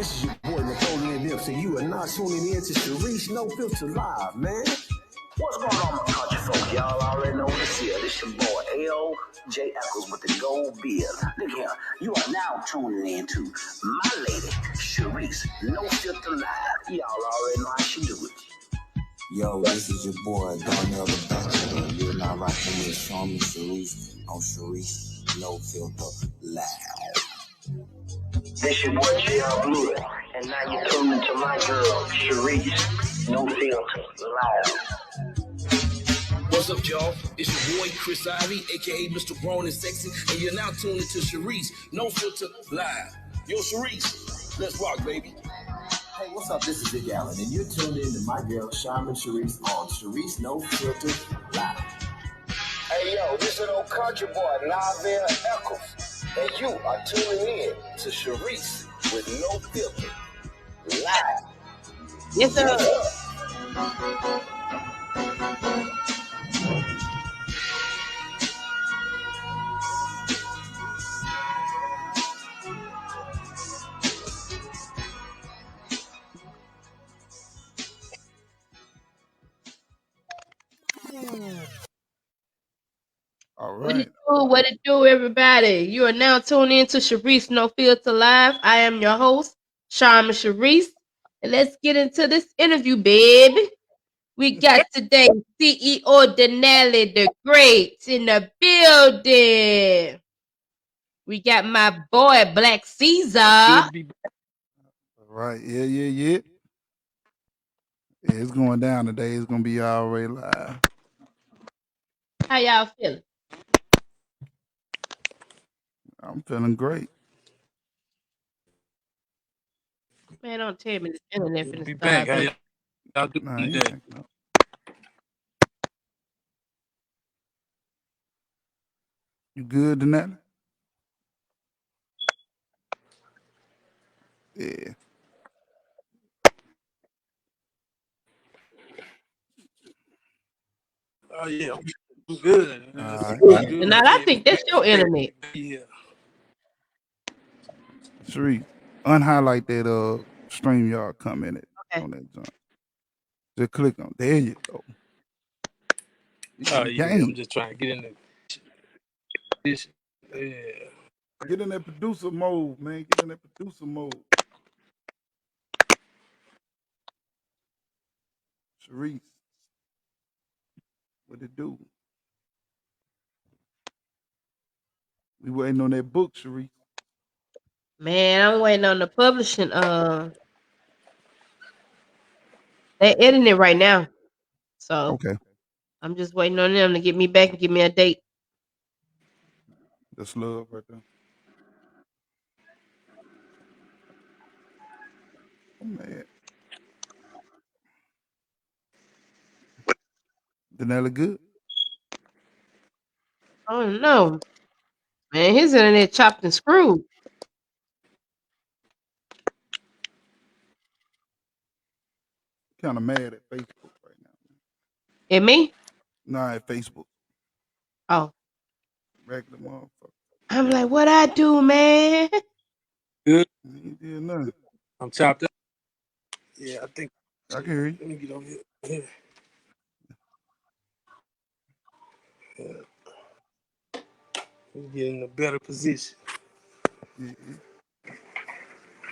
This is your boy Napoleon Nip, and you are not tuning in to Sharice No Filter Live, man. What's going on, my country folk? Y'all already know this here. This your boy L.J. Eccles with the gold beard. Look here, you are now tuning in to my lady, Sharice No Filter Live. Y'all already know how she do it. Yo, this is your boy Darnell the Butcher, and you're now rocking with Shawnee Sharice on Sharice No Filter Live. This your boy J.R. Blue, and now you're tuning to my girl, Sharice No Filter Live. What's up, y'all? It's your boy Chris Ivy, aka Mr. Grown and Sexy, and you're now tuned into Sharice No Filter Live. Yo, Sharice, let's rock, baby. Hey, what's up? This is Dick Allen, and you're tuned in to my girl Shaman Sharice on Sharice No Filter Live. Hey, yo, this is an old country boy, Lavelle Eccles, and you are tuning in to Sharice with No Filter Live. Yes, sir. All right. What it do, everybody? You are now tuned in to Sharice No Filter Live. I am your host, Shaman Sharice. And let's get into this interview, baby. We got today CEO Denali the Great in the building. We got my boy Black Caesar. All right. Yeah. It's going down today. It's gonna be already live. How y'all feeling? I'm feeling great. Man, don't tell me this internet finna Be start. back. Y'all do Nah, you that. think no. You good, Denali? Yeah. Oh yeah, I'm good. All right. And now I think that's your internet. Yeah. Sheree, unhighlight that StreamYard comment Okay. on that joint. Just click on. There you go. You in Oh the yeah. game. I'm just trying to get in this. Yeah. Get in that producer mode, man. Get in that producer mode. Sharice, what it do? We waiting on that book, Sharice. Man, I'm waiting on the publishing. They're editing it right now. So Okay. I'm just waiting on them to get me back and give me a date. That's love right there. Oh man. Denali good? Oh no. Man, his internet chopped and screwed. Kind of mad at Facebook right now. And me? Nah, at Facebook. Oh. Regular motherfucker. I'm like, what I do, man? Good. He ain't did nothing. I'm chopped up. Yeah, I think. I can hear you. Let me get over here. Yeah. Let me get in a better position. Yeah.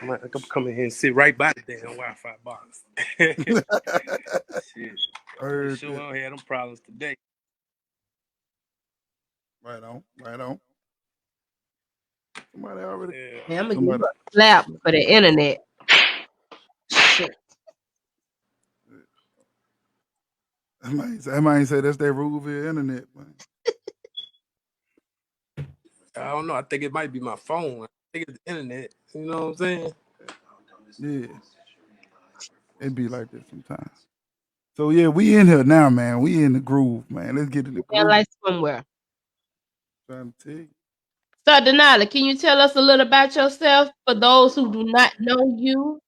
I'm coming here and sit right by the damn Wi-Fi box. Shit. Heard Sure, that. I had them problems today. Right on. Somebody already. Yeah. Man, I'm gonna give you a slap for the internet. Shit. I might say that's that Ruleville internet, man. I don't know. I think it might be my phone. I think it's the internet. You know what I'm saying? Yeah. It be like that sometimes. So yeah, we in here now, man. We in the groove, man. Let's get in the Yeah, groove. like somewhere. Trying to tell you. So Denali, can you tell us a little about yourself for those who do not know you?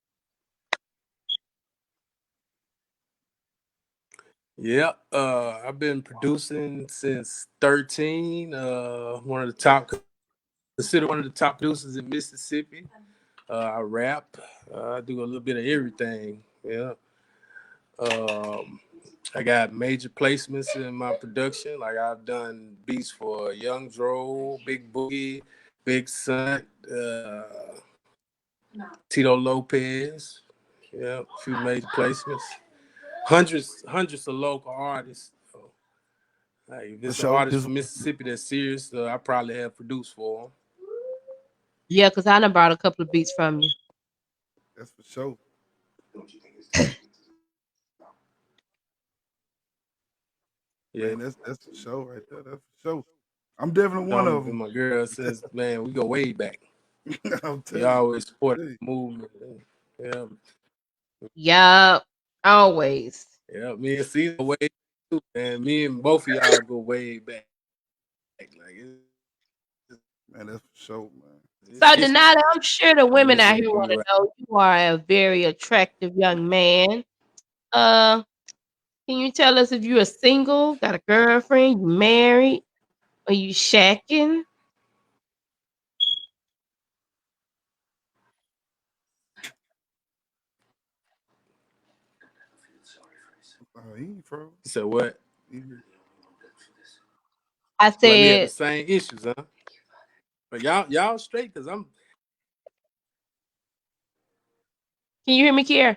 Yeah, I've been producing since 13. Considered one of the top producers in Mississippi. I rap. I do a little bit of everything. Yeah. Um, I got major placements in my production. Like I've done beats for Young Dro, Big Boogie, Big Son, Tito Lopez. Yeah, a few major placements. Hundreds of local artists. So, like, if For it's an sure. artist from Mississippi that's serious, I probably have produced for Yeah, because I done brought a couple of beats from you. That's for sure. them. Yeah, Man, that's for sure right there. That's for sure. I'm definitely one know of me them. and my girl since man, we go way back. I'll We tell you. always support Tell you. the movement. Yeah, Yup. Always. yeah. Me and Caesar way too, man. Me and both of y'all go way back. Like Man, that's for sure, man. it's So history Denali, I'm sure the in women out here Mississippi, want to right? know you are a very attractive young man. Uh, can you tell us if you are single, got a girlfriend, you married, or you shacking? He ain't froze. He said what? He- I Like we had the said, same issues, huh? But y'all straight because I'm can you hear me, Kier?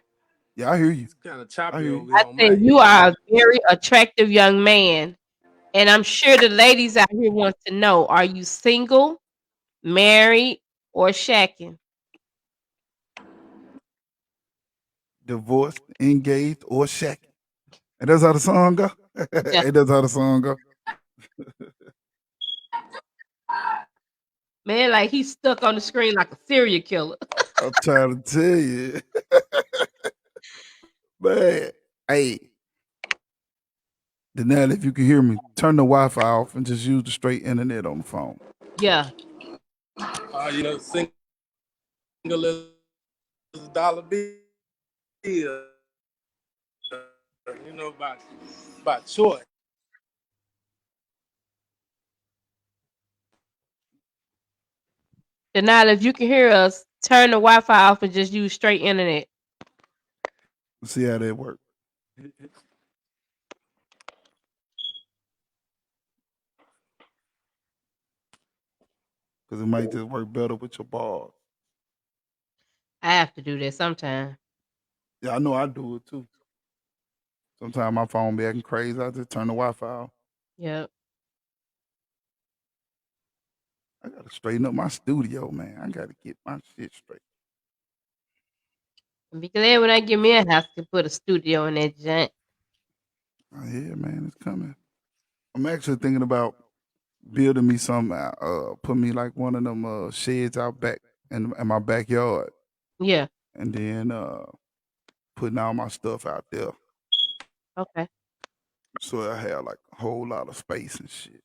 Yeah, I hear you. it's kind of I choppy hear over you. here I on said my you end. are a very attractive young man, and I'm sure the ladies out here want to know: are you single, married, or shacking? Divorced, engaged, or shacking. And that's how the song go. Yeah, And that's how the song go. man, like he's stuck on the screen like a serial killer. I'm trying to tell you. Man. Hey, Denali, if you can hear me, turn the Wi-Fi off and just use the straight internet on the phone. Yeah, Single as a dollar bill. By choice. Denali, if you can hear us, turn the Wi-Fi off and just use straight internet. Let's see how that works. Because it might just work better with your bars. I have to do that sometime. Yeah, I know I do it too. Sometimes my phone be acting crazy. I just turn the Wi-Fi off. Yep. I gotta straighten up my studio, man. I gotta get my shit straight. And be glad when I get me a house to put a studio in that joint. Oh, yeah, man, it's coming. I'm actually thinking about building me some, put me like one of them sheds out back in my backyard, Yeah. and then putting all my stuff out there, Okay. so I have like a whole lot of space and shit.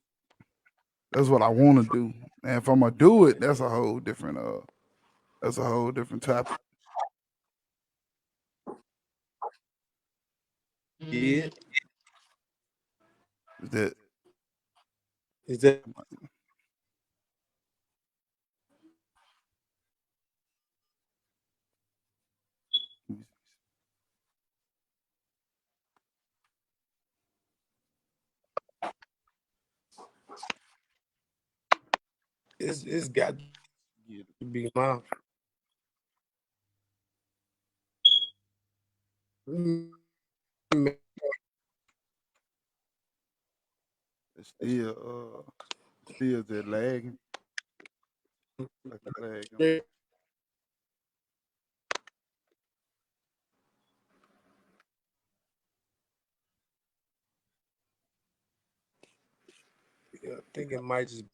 That's what I want to do, and if I'm gonna do it, that's a whole different topic. Mm. Yeah. Is that Is that it's got to be my it's still just lagging, like a lag on me. I think it might just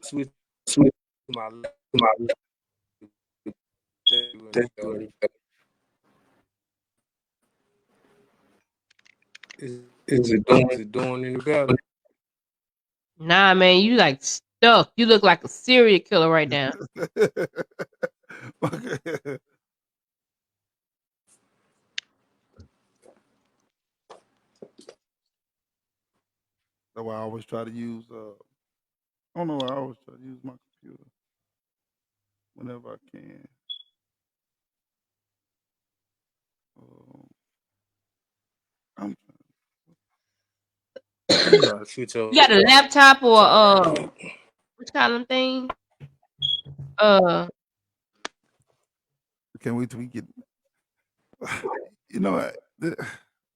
switch my is Is it doing? is it doing any better? Nah, man, you like stuck. You look like a serial killer right now. Okay. That's why I always try to use. I don't know. I always try to use my computer whenever I can. Um, I'm You know, switch over. You got a laptop or what kind of thing? Uh, can't wait till we get. You know what,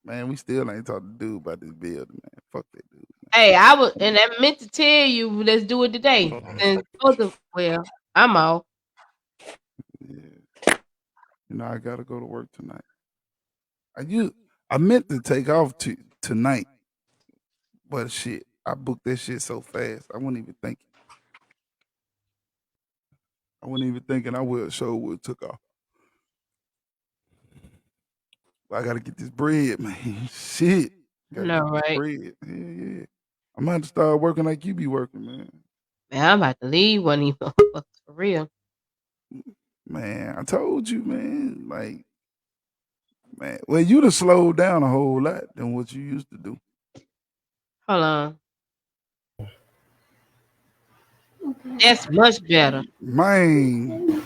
man? We still ain't talking to dude about this building, man. Fuck that dude. hey, I was and I meant to tell you let's do it today. And both of well, I'm off. Yeah, you know I gotta go to work tonight. I meant to take off tonight, but shit, I booked that shit so fast. I wasn't even thinking. I wasn't even thinking I would show would took off. But I gotta get this bread, man. Shit, gotta No, get this right? bread. Yeah. I'm gonna have to start working like you be working, man. Man, I'm about to leave one of these motherfuckers for real. Man, I told you, man. Like, man, well, you'd have slowed down a whole lot than what you used to do. Hold on. That's much better. Man,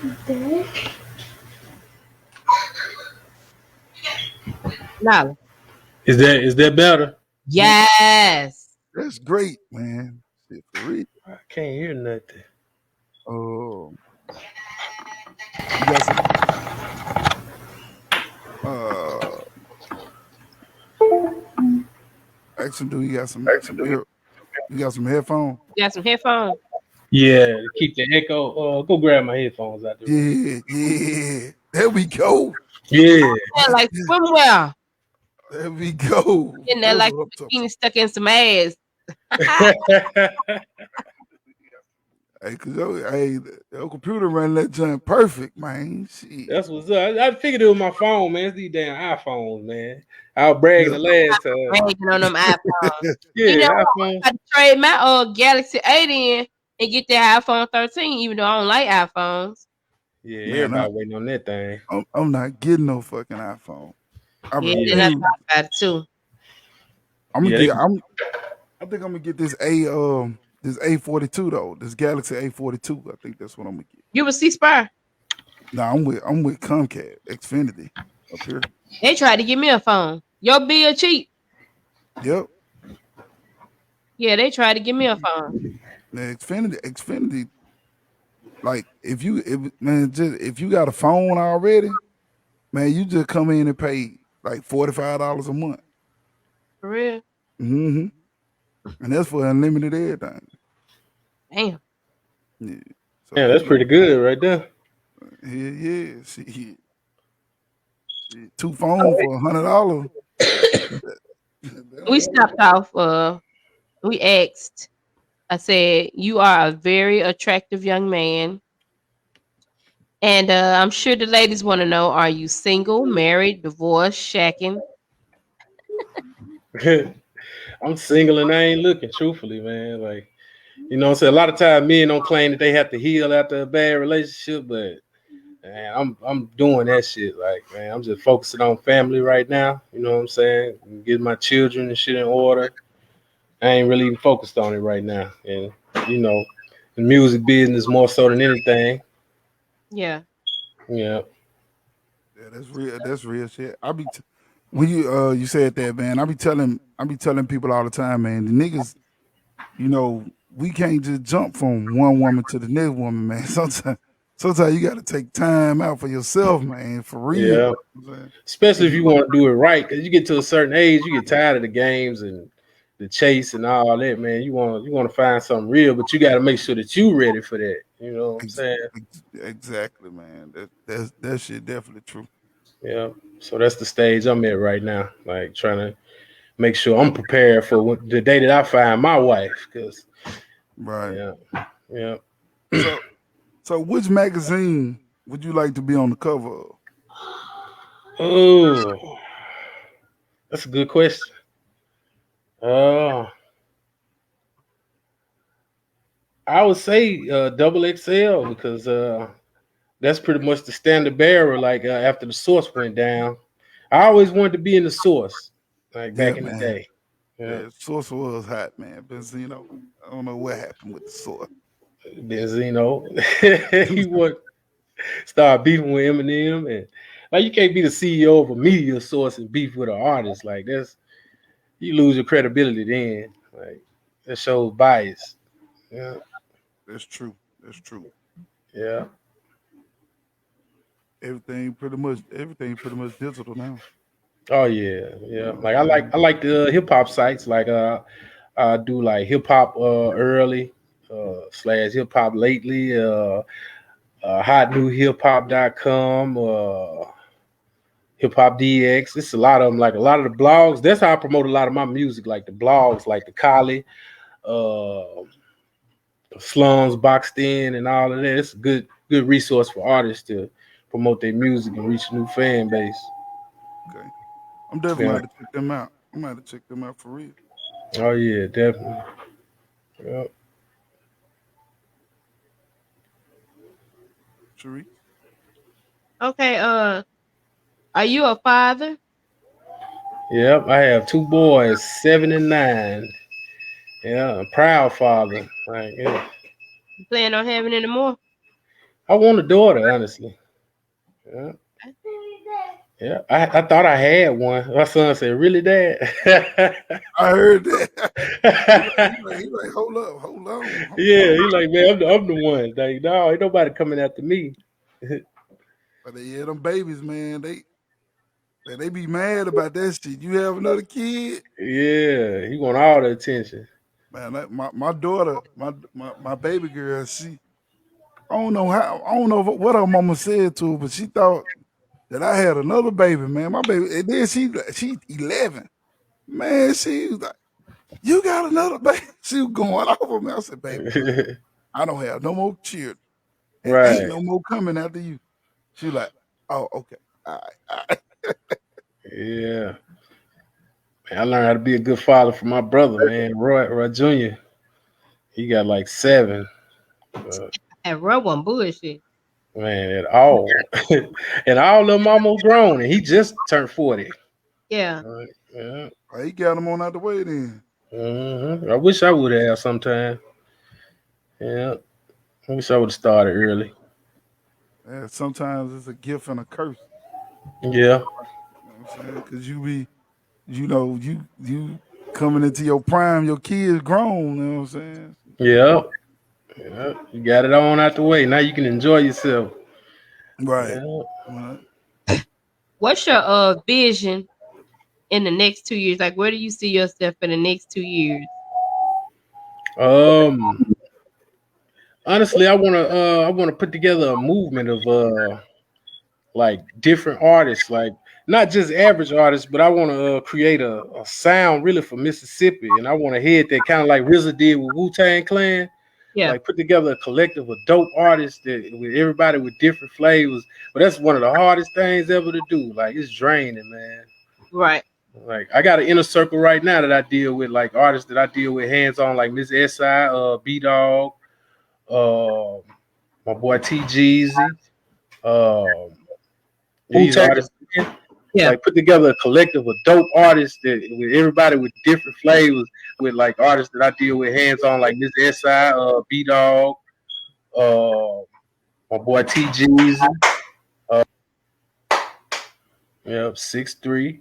Nala. Is that better? Yes. that's great, man. Shit for real. I can't hear nothing. Oh, you got some. Uh, Action, do you got some ear? You got some headphones? You got some headphones? Yeah, to keep the echo. Go grab my headphones out there. Yeah. There we go. Yeah. Yeah, like swimwear. There we go. In there That's like what I'm a talking. bikini stuck in some ass. Hey, cause your computer running that junk perfect, man. Shit. That's what's up. I figured it was my phone, man. It's these damn iPhones, man. I was bragging the last time. Bragging on them iPhones. Yeah, You know what? iPhones. I trade my Galaxy 8 in and get that iPhone 13, even though I don't like iPhones. Yeah, Man, everybody waiting on that thing. I'm not getting no fucking iPhone. I Yeah, then I refuse. thought about it too. I'm gonna Yeah, get. I think I'm gonna get this this A42 though. This Galaxy A42. I think that's what I'm gonna get. You would see Spire. No, I'm with Comcast Xfinity up here. They tried to give me a phone. Your bill cheap. Yep. Yeah, they tried to give me a phone. The Xfinity. Like if you got a phone already, man, you just come in and pay like $45 a month. For real? Mm-hmm. And that's for unlimited everything. Damn. Yeah. So yeah, that's pretty good right there. yeah. See, two phones for $100. We stopped off. We asked. I said, "You are a very attractive young man." And I'm sure the ladies want to know: Are you single, married, divorced, shacking? I'm single and I ain't looking, truthfully, man. Like, you know what I'm saying? A lot of times men don't claim that they have to heal after a bad relationship, but man, I'm doing that shit. Like, man, I'm just focusing on family right now. You know what I'm saying? Getting my children and shit in order. I ain't really even focused on it right now. And you know, the music business more so than anything. Yeah. Yeah. Yeah, that's real. That's real shit. When you said that, man. I be telling people all the time, man. The niggas, we can't just jump from one woman to the next woman, man. Sometimes you got to take time out for yourself, man. For real. Yeah. Especially if you want to do it right, because you get to a certain age, you get tired of the games and the chase and all that, man. You want to find something real, but you got to make sure that you ready for that. You know what I'm saying? Exactly, man. That shit definitely true. Yeah. So that's the stage I'm at right now, like trying to make sure I'm prepared for the day that I find my wife. Because Right. yeah. So which magazine would you like to be on the cover of? Oh, that's a good question. Uh, I would say double XL because that's pretty much the standard bearer. Like after the source went down, I always wanted to be in the source, like Yeah, back in the man. day. Yeah. Yeah, Source was hot, man. Benzino. I don't know what happened with the Source. Benzino. He would start beefing with Eminem, and like you can't be the CEO of a media source and beef with an artist. Like that's you lose your credibility then. Like that shows bias. Yeah. That's true. That's true. Yeah. Everything pretty much digital now. Oh yeah. You Yeah. know Like what I'm I like the hip hop sites. Like I do like hip hop early slash hip hop lately. Hotnewhiphop.com. Hip Hop DX. It's a lot of them. Like a lot of the blogs. That's how I promote a lot of my music. Like the blogs, like the Kali, uh, Slums Boxed In, and all of that. It's a good resource for artists to promote their music and reach a new fan base. okay. I'm definitely Yeah. gonna have to check them out. I'm gonna have to check them out for real. Oh yeah, definitely. Yeah. Sharice. Okay, are you a father? Yep. I have two boys, 7 and 9. Yeah, a proud father. Like, yeah. You plan on having any more? I want a daughter, honestly. Yeah. Yeah. I thought I had one. My son said, "Really, Dad?" I heard that. he like, hold up, hold on, hold Yeah, on. he like, man, I'm the one. Like, no, ain't nobody coming after me. But yeah, them babies, man, they be mad about that shit. You have another kid, Yeah, he want all the attention. man. My daughter, my baby girl, I don't know what her mama said to her, but she thought that I had another baby, man. My baby, and then she 11, man. She was like, you got another baby. She was going over me. I said, baby girl, I don't have no more children, and ain't Right. no more coming after you. She was like, oh, okay, all right, all right. Yeah. Man, I learned how to be a good father from my brother, man. Roy Jr. He got like 7. Uh, And run one bullshit. man, at all. And all of them almost grown, and he just turned 40. Yeah. Yeah. He got them on out the way then. I wish I would have sometime. Yeah. I wish I would have started early. Yeah, sometimes it's a gift and a curse. Yeah. You know what I'm saying? Because you coming into your prime, your kids grown. You know what I'm saying? Yeah. Yeah. You got it on out the way. Now you can enjoy yourself. Right. Yeah. Right. What's your vision in the next 2 years? Like, where do you see yourself in the next 2 years? Um. Honestly, I wanna put together a movement of like different artists, like not just average artists, but I want to create a sound really for Mississippi, and I want to head that kind of like RZA did with Wu Tang Clan, Yeah. like put together a collective of dope artists that with everybody with different flavors. But that's one of the hardest things ever to do. Like it's draining, man. Right. Like I got an inner circle right now that I deal with, like artists that I deal with hands on, like Miss Si, B Dog, uh, my boy T Jeezy, um, Wu these Tang. artists. Yeah. Like put together a collective of dope artists that with everybody with different flavors, with like artists that I deal with hands on, like Miss Si, B Dog, uh, my boy T Jeezy, uh, yeah, 6'3",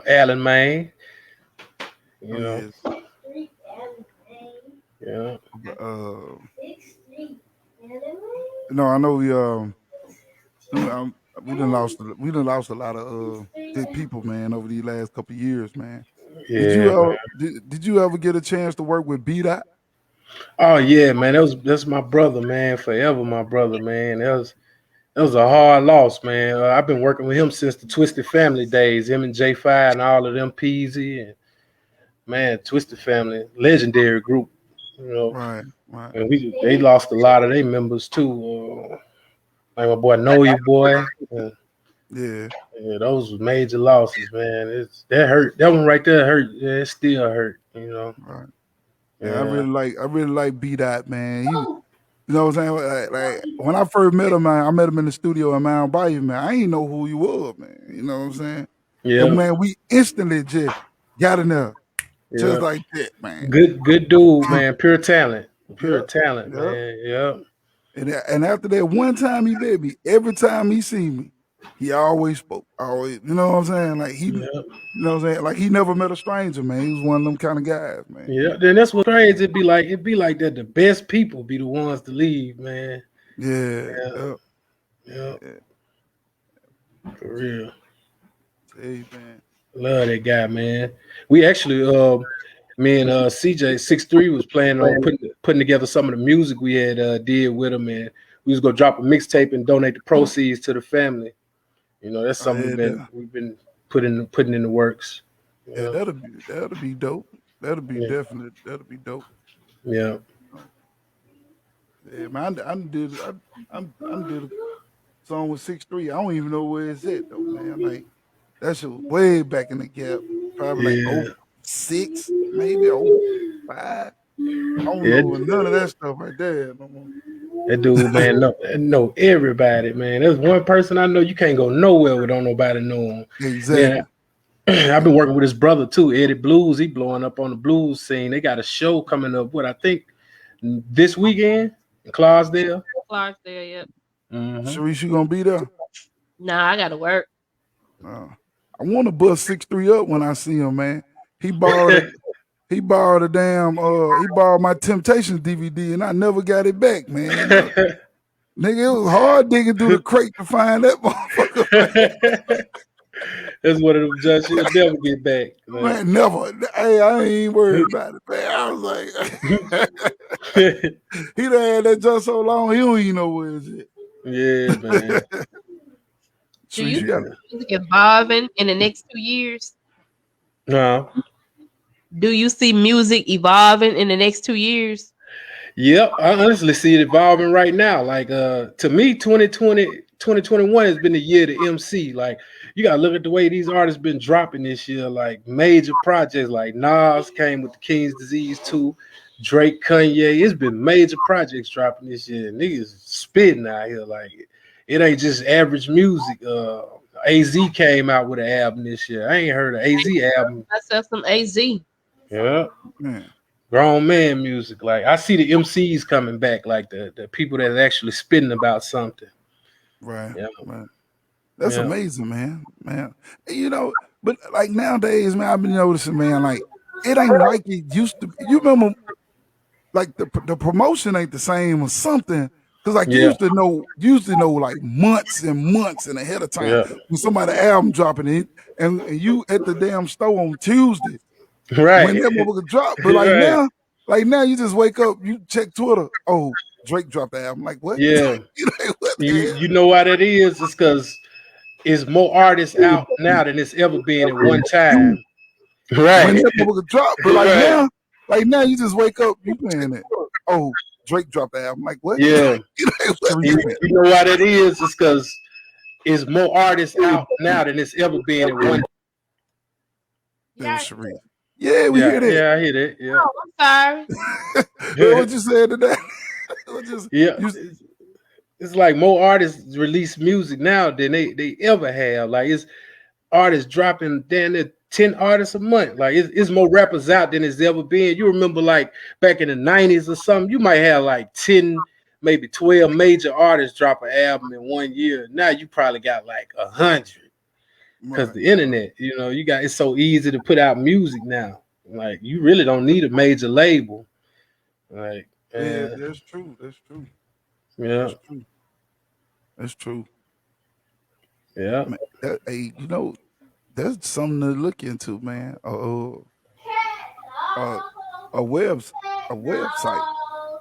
Alan Main, you Oh know, yes. yeah, But, no, I know we done lost a lot of good people, man, over these last couple of years, man. yeah, man. Did you ever get a chance to work with B Dot? Oh yeah, man, that's my brother, man, forever my brother, man. That was a hard loss, man. I've been working with him since the Twisted Family days. Him and J5 and all of them, Peasy and man, Twisted Family, legendary group, you know. Right, right. And they lost a lot of their members too. Like my boy Know You Boy. Yeah, Yeah, those were major losses, man. That hurt. That one right there hurt. Yeah, it still hurt. right. Yeah, Yeah, I really like B Dot, man. You know what I'm saying? Like when I first met him, man, I met him in the studio in Mount Bayou, man. I ain't know who he was, man. You know what I'm saying? And yeah, man, we instantly just got in there. just Yeah. like that, man. Good dude, man. Pure talent. Pure Yep, talent, yep. man. Yep. And after that one time he met me, every time he see me, he always spoke. Always, you know what I'm saying? Like he, you Yep. know what I'm saying? Like he never met a stranger, man. He was one of them kind of guys, man. Yeah. Then that's what's crazy. It'd be like that the best people be the ones to leave, man. Yeah, Yeah. yep, Yeah. yeah. For real. Hey, man. Love that guy, man. We actually me and CJ 63 was planning on putting together some of the music we had did with him, and we was gonna drop a mixtape and donate the proceeds to the family. You know, that's Oh something yeah, we've been putting in the works. yeah. Yeah. That'll be dope. That'll be Yeah. definite. That'll be dope. Yeah. Oh, yeah, man. I did a song with 6'3". I don't even know where it's at though, man. Like that shit was way back in the gap. Probably like Yeah. 06, maybe 05. I don't Yeah. know none of that stuff right there no more. That dude, man, know everybody, man. There's one person I know you can't go nowhere with don't nobody know him. Then Exactly. I've been working with his brother too, Eddie Blues. He blowing up on the blues scene. They got a show coming up. What I think this weekend in Clarksdale. Clarksdale, yep. Mm-hmm. Sharice, you gonna be there? Nah, I gotta work. Uh, I want to bust 6'3" up when I see him, man. He borrowed a he borrowed a damn he borrowed my Temptations DVD and I never got it back, man. Nigga, it was hard digging through the crate to find that motherfucker, man. That's one of them judges he'll never get back. Man. Man, never. Hey, I ain't even worried about it, man. I was like, he done had that just so long, he don't even know where it's at. Yeah, man. Do Sharice, you you got see music evolving in the next 2 years? No. Do you see music evolving in the next 2 years? Yep, I honestly see it evolving right now. Like to me, 2021 has been the year to MC. Like you gotta look at the way these artists been dropping this year, like major projects like Nas came with the King's Disease 2, Drake, Kanye. It's been major projects dropping this year. Niggas spitting out here. Like it ain't just average music. AZ came out with an album this year. I ain't heard an AZ album. Myself some AZ. Yeah. man. Grown man music. Like I see the MCs coming back, like the people that are actually spitting about something. Right, Yeah. right. That's Yeah. amazing, man. You know, but like nowadays, man, I've been noticing, man, like it ain't like it used to be. You remember like the promotion ain't the same or something. Cause like Yeah. you used to know like months and months and ahead of time Yeah. when somebody album dropping it, and you at the damn store on Tuesday when Right. that motherfucker drop. But Right. like now you just wake up, you check Twitter. Oh, Drake dropped the album. Like what? Yeah. You like, what the hell? You know why that is? It's because it's more artists out now than it's ever been at one time. When Right. that motherfucker drop. But Right. like now you just wake up, you playing it. Oh, Drake dropped the album. Like what? Yeah. You like, what You, the hell? you know why that is? It's because it's more artists out now than it's ever been at one. That's Sharif. Yeah, we hear Yeah. that. Yeah. I hear that. Yeah. Oh, I'm sorry. What you said today? Yeah. You, It's like more artists release music now than they ever have. Like it's artists dropping damn near 10 artists a month. Like it's more rappers out than it's ever been. You remember like back in the 90s or something, you might have like 10, maybe 12 major artists drop an album in 1 year. Now you probably got like 100 because right. the internet, you got it's so easy to put out music now. Like you really don't need a major label. Like Yeah, that's true. That's true. yeah, That's true. That's true. yeah, Man, hey, that's something to look into, man. Uh, a web a website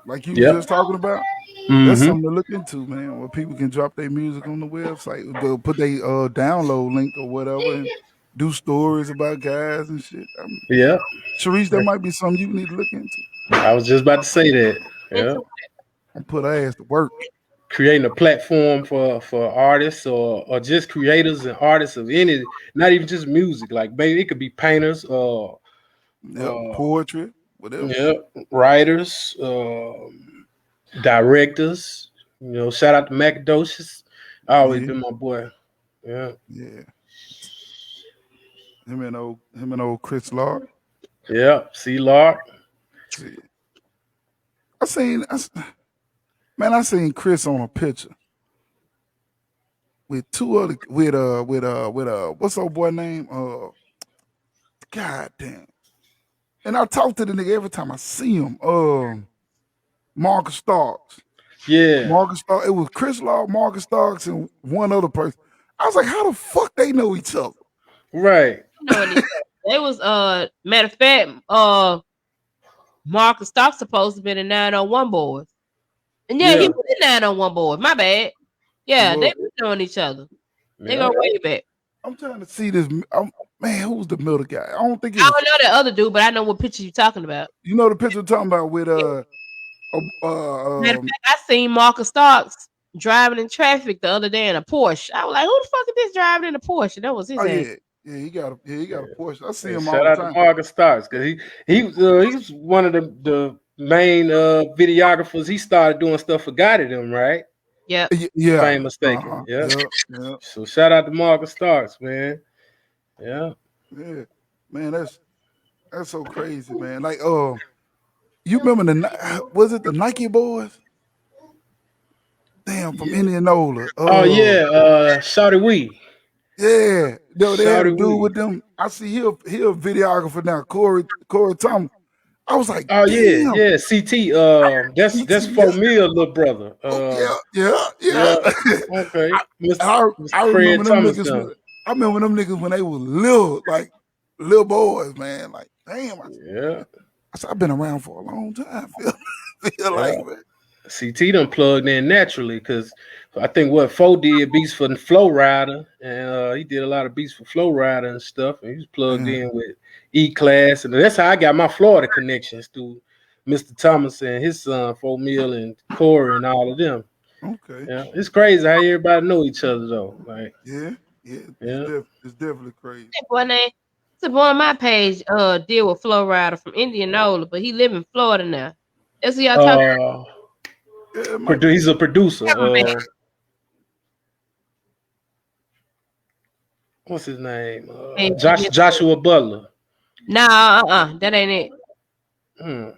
like you was yep. just talking about. That's Mm-hmm. something to look into, man. Where people can drop their music on the website. They'll put their download link or whatever and do stories about guys and shit. Yeah. Sharice, that might be something you need to look into. I was just about to say that. Yeah. And put our ass to work. Creating a platform for artists or just creators and artists of any, not even just music. Like maybe it could be painters, Yep, poetry, whatever. yeah, writers, directors. Shout out to Macadocious. Always Yeah, been my boy. Yeah. yeah. Him and old Chris Lark. Yeah, C Lark. See, I seen, I seen Chris on a picture with two other what's old boy name? God damn. And I talk to the nigga every time I see him. Marcus Starks. Yeah, Marcus Starks. It was Chris Law, Marcus Starks, and one other person. I was like, how the fuck they know each other? right. Knowing each other. They was matter of fact, Marcus Stock supposed to be in 901 boys. And yeah, he Yeah, was in 901 boys. My bad. He Yeah, they was. was knowing each other. They yeah. go way back. I'm trying to see this. Man, who's the middle guy? I don't think it I was. don't know that other dude, but I know what picture you talking about. You know the picture I'm talking about with Matter of fact, I seen Marcus Starks driving in traffic the other day in a Porsche. I was like, who the fuck is this driving in a Porsche? That was his oh ass. yeah, he got a Porsche. I see Hey, him shout all the out to time. Marcus Starks because he was one of the main videographers. He started doing stuff for Gotti them, right? Yep. If I Yeah, ain't mistaken. Yeah. yeah. So shout out to Marcus Starks, man. Yeah. Yeah, man, that's so crazy, man. Like, you remember was it the Nike boys? Damn, from Yeah. Indianola. Oh yeah, Shawty We. Yeah, they had a Shawty dude We. with them. I see he a videographer now, Corey Thomas. I was like, Oh yeah, damn, yeah. CT. That's CT, yeah, 4 mil, little brother. oh yeah. Yeah. Okay. I Mr. Fred remember them Thomas niggas. them. I remember them niggas when they was little boys, man. Like, damn, Yeah. I said, I've been around for a long time. Feel Yeah. like, man. CT done plugged in naturally because I think what Fo did beats for the Flow Rider, and he did a lot of beats for Flow Rider and stuff, and he was plugged Yeah. in with E Class, and that's how I got my Florida connections through Mr. Thomas and his son 4 Mil and Corey and all of them. Okay. Yeah, it's crazy how everybody know each other though. Like, Yeah. yeah, It's definitely crazy. That boy name. It's a boy on my page, deal with Flow Rider from Indianola, but he live in Florida now. That's what y'all talking uh, Yeah, it might be. he's a producer. about. What's his name? Hey, Joshua Butler. nah, that ain't it. Hmm.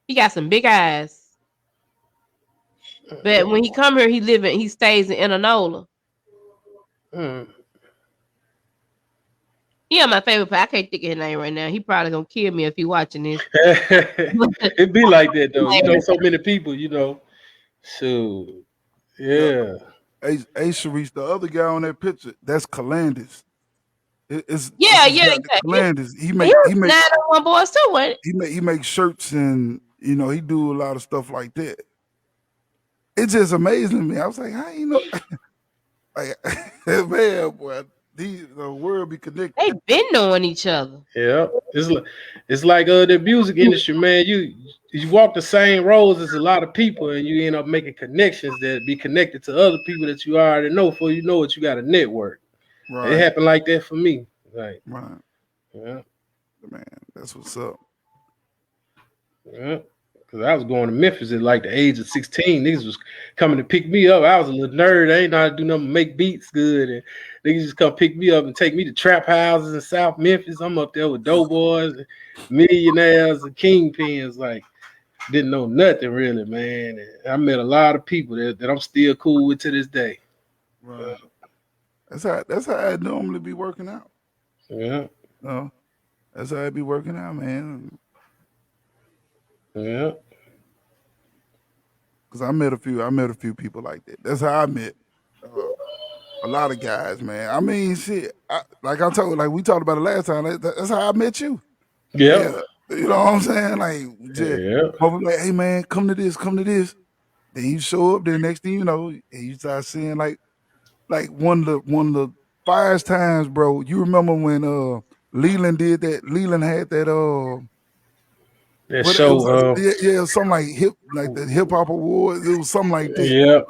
He got some big eyes. But when he come here, he stays in Indianola. Hmm. He on my favorite part. I can't think of his name right now. He probably gonna kill me if he watching this. It be like that though. You know, so many people. You know, so yeah. Hey, Sharice, the other guy on that picture, that's Calandis. It's Yeah. this guy, Calandis. He was 901 boys too, wasn't it? he makes shirts and he do a lot of stuff like that. It's just amazing to me. I was like, how you know? Like, man, boy, the world be connected. They been knowing each other. Yeah, it's like the music industry, man. You walk the same roads as a lot of people, and you end up making connections that be connected to other people that you already know. Before you know it, you got a network. Right. It happened like that for me. Like, Right. yeah, Man, that's what's up. yeah. Because I was going to Memphis at like the age of 16. Niggas was coming to pick me up. I was a little nerd. I ain't know how to do nothing but make beats good. And niggas just come pick me up and take me to trap houses in South Memphis. I'm up there with doughboys, and millionaires, and kingpins. Like, didn't know nothing really, man. And I met a lot of people that I'm still cool with to this day. Right. That's how I normally be working out. Yeah. That's how I be working out, man. Yeah. Cause I met a few people like that. That's how I met a lot of guys, man. I mean, shit. Like we talked about it last time. That's how I met you. Yeah. You know what I'm saying? Like, just, Yeah. like, hey man, come to this. Then you show up. Then next thing you know, and you start seeing like one of the first times, bro. You remember when Leland did that? Leland had that That what it show. was something like the hip hop awards. It was something like that. Yeah.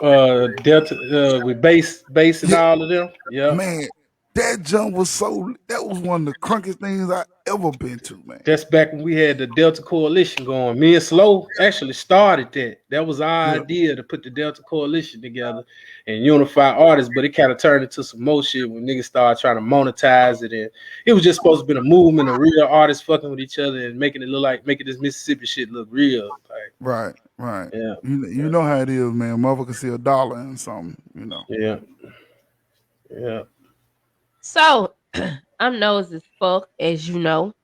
Delta with bass and Yeah, all of them. Yeah. man. That jump was that was one of the crunkiest things I ever been to, man. That's back when we had the Delta Coalition going. Me and Slow actually started that. That was our Yeah. idea to put the Delta Coalition together and unify artists, but it kind of turned into some more shit when niggas started trying to monetize it. And it was just supposed to be a movement of real artists fucking with each other and making it look like making this Mississippi shit look real. Like, Right. yeah, You know how it is, man. Motherfucker see $1 and something, you know. yeah. So I'm nosy as fuck, as you know.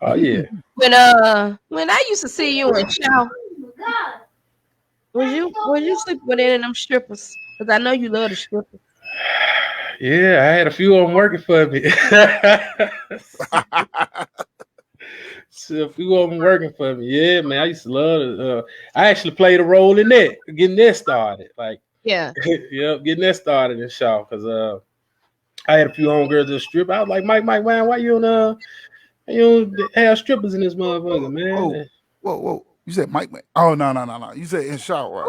Oh yeah. When I used to see you in Chow, was you sleeping with any of them strippers? Because I know you love the strippers. Yeah, I had a few of them working for me. So a few of them working for me. Yeah, man. I used to love it. I actually played a role in that, getting that started. Like, Yeah. yep, getting that started in Shaw. Cause I had a few homegirls that strip. I was like, Mike, man, why you don't have strippers in this motherfucker, man? Whoa. You said Mike, man. Oh, no. You said in shout, right?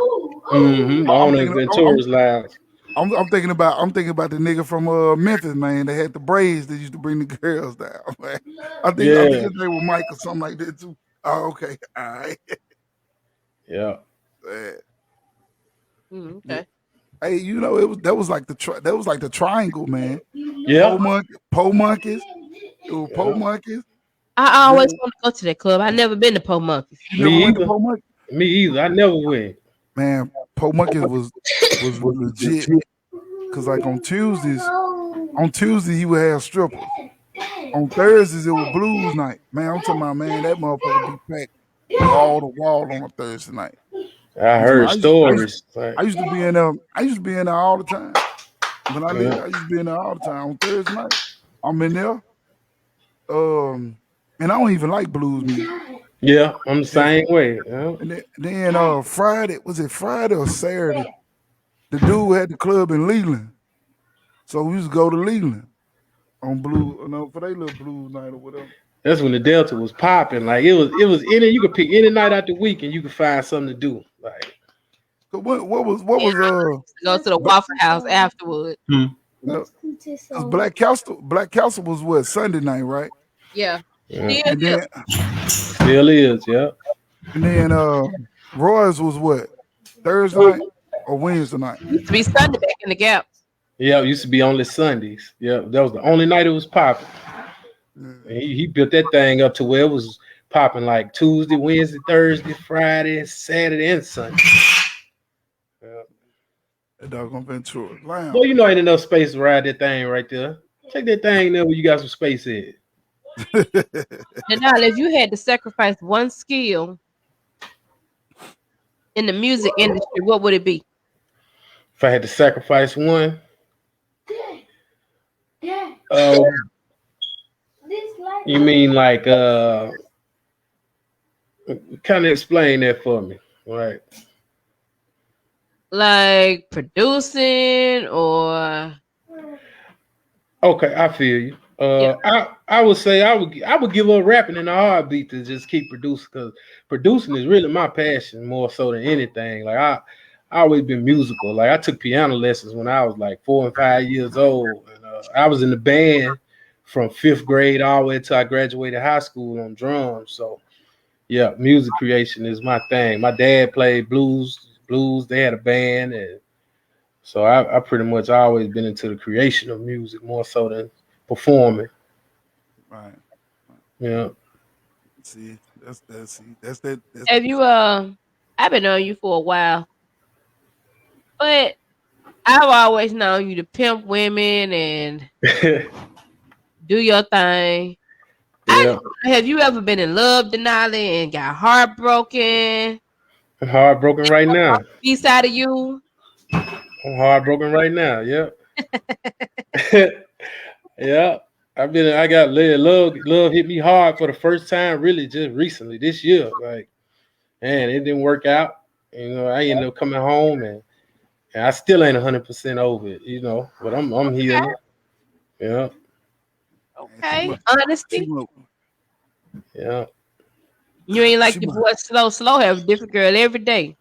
Mm-hmm. The I'm owner of thinking, Ventura's Lounge. I'm thinking about the nigga from Memphis, man. They had the braids that used to bring the girls down, man. I think his name was Mike or something like that too. Oh, okay, all right. Yeah. Okay. Hey, you know that was like the triangle, man. Yeah. Po monkeys. It was Po monkeys. I always want to go to that club. I never been to Po Monkeys. You never went to Po Monkeys? Me either. I never went. Man, Po Monkeys was legit. Cause like on Tuesday he would have strippers. On Thursdays it was blues night. Man, I'm talking about, man, that motherfucker be packed wall to wall on a Thursday night. I heard stories. I used to be in there all the time. When I lived, I used to be in there all the time. On Thursday night, I'm in there. And I don't even like blues music. Yeah, I'm the same way. Yeah. And then Friday, was it Friday or Saturday? The dude had the club in Leland. So we used to go to Leland on blues, for their little blues night or whatever. That's when the Delta was popping. Like it was any, you could pick any night out the week and you could find something to do. Like, so what was go to the Waffle House afterward. Because Black Castle was what, Sunday night, right? Yeah. And then still is, yeah. And then Roy's was what, Thursday night or Wednesday night? Used to be Sunday back in the Gap. Yeah, it used to be only Sundays. Yeah, that was the only night it was popping. He built that thing up to where it was popping like Tuesday, Wednesday, Thursday, Friday, Saturday, and Sunday. Yeah. That doggone Ventura Lounge. Well, you know, ain't enough space to ride that thing right there. Take that thing there where you got some space in. Denali, if you had to sacrifice one skill in the music industry, what would it be? If I had to sacrifice one, you mean like kind of explain that for me, right? Like producing or okay, I feel you. I would say I would give up rapping in a heartbeat to just keep producing, because producing is really my passion more so than anything. Like I always been musical. Like I took piano lessons when I was like 4 and 5 years old, and I was in the band from 5th grade all the way until I graduated high school on drums. So yeah, music creation is my thing. My dad played blues. They had a band, and so I pretty much always been into the creation of music more so than performing. Right. Yeah. See, that's that. Have you I've been on you for a while, but I've always known you to pimp women and do your thing. Yeah. Have you ever been in love, Denali, and got heartbroken? I'm heartbroken right now. Beside of you? I'm heartbroken right now. Yeah. Yeah. I got love hit me hard for the first time really just recently this year. Like, man, it didn't work out. You know, I ended up coming home and I still ain't 100% over it, you know, but I'm healing. Yeah. Okay. Honesty. Yeah. You ain't like the boy slow have a different girl every day.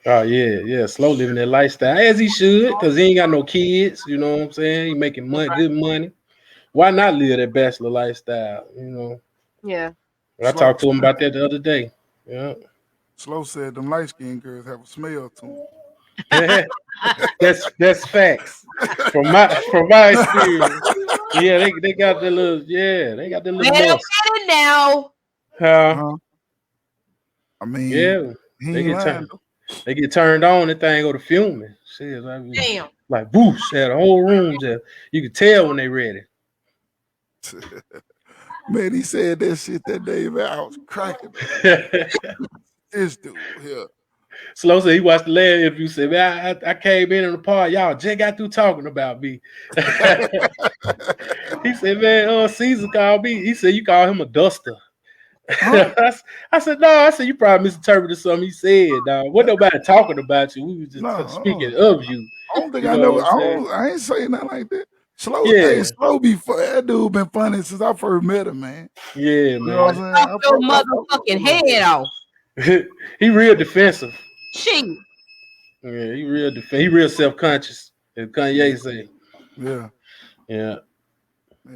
Oh yeah. Slow living that lifestyle as he should, cause he ain't got no kids. You know what I'm saying? He making money, good money. Why not live that bachelor lifestyle? You know. Yeah. I Slow, talked to him about that the other day. Yeah. Slow said them light skinned girls have a smell to That's facts from my experience. Yeah, they got the little Let him mess. get it now. Huh? them. I mean, Yeah, he they ain't get lying turned. They get turned on. That thing go to fuming. Shit, Damn. like boosh, had a whole room just. You could tell when they ready. though. Man, he said that shit that day, man. I was cracking up. This dude here. Slow said he watched the last interview. Said, man, I came in the park. Y'all just got through talking about me. He said, man, Caesar called me. He said you call him a duster. Huh? I said, no. I said you probably misinterpreted something he said. Dog, wasn't nobody talking about you. We was just No, speaking of you. I don't think You I know never. what I'm saying? I ain't saying nothing like that. Slow, hey, Yeah, slow be fun. That dude been funny since I first met him, man. yeah, You know what I'm man. saying? Knock your motherfucking head off. He real defensive. Shit. Yeah, he real self conscious. As Kanye say. Yeah, Yeah. yeah.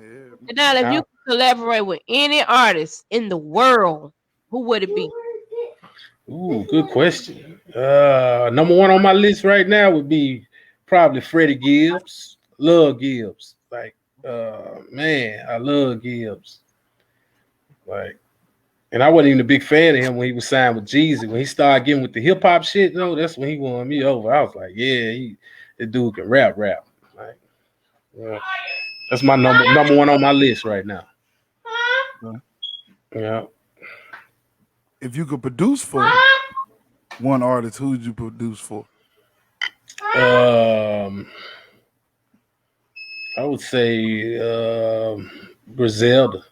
And now, if you I- could collaborate with any artist in the world, who would it be? Ooh, good question. Number one on my list right now would be probably Freddie Gibbs. Love Gibbs. Like, man, I love Gibbs. Like, and I wasn't even a big fan of him when he was signed with Jeezy. When he started getting with the hip hop shit, though, that's when he won me over. I was like, yeah, the dude can rap. Like, yeah. That's my number one on my list right now. Yeah. Yeah. If you could produce for one artist, who would you produce for? Um, I would say Griselda.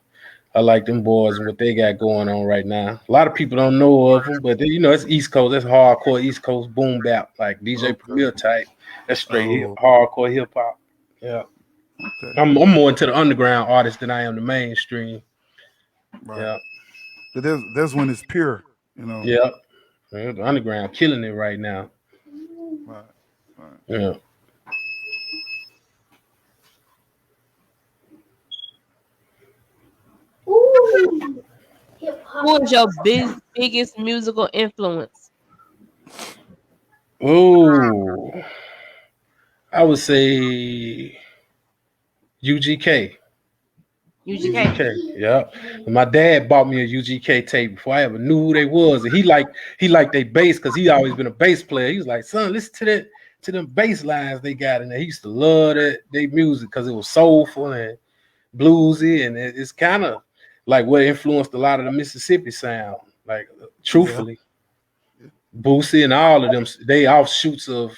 I like them boys and what they got going on right now. A lot of people don't know of them, but it's East Coast. That's hardcore East Coast boom bap, like DJ Okay. Premier type. That's straight Oh, hardcore hip hop. Yeah, okay. I'm more into the underground artists than I am the mainstream. Right. Yeah, But that's when it's pure, you know. yeah, yeah, the underground killing it right now. Right. Right. Yeah. Who is your biggest musical influence? Oh, I would say UGK. UGK. UGK, yeah. And my dad bought me a UGK tape before I ever knew who they was. And he liked their bass because he always been a bass player. He was like, son, listen to them bass lines they got in there. He used to love that they music because it was soulful and bluesy, and it's kind of like what influenced a lot of the Mississippi sound. Like Yeah. truthfully, Boosie and all of them, they offshoots of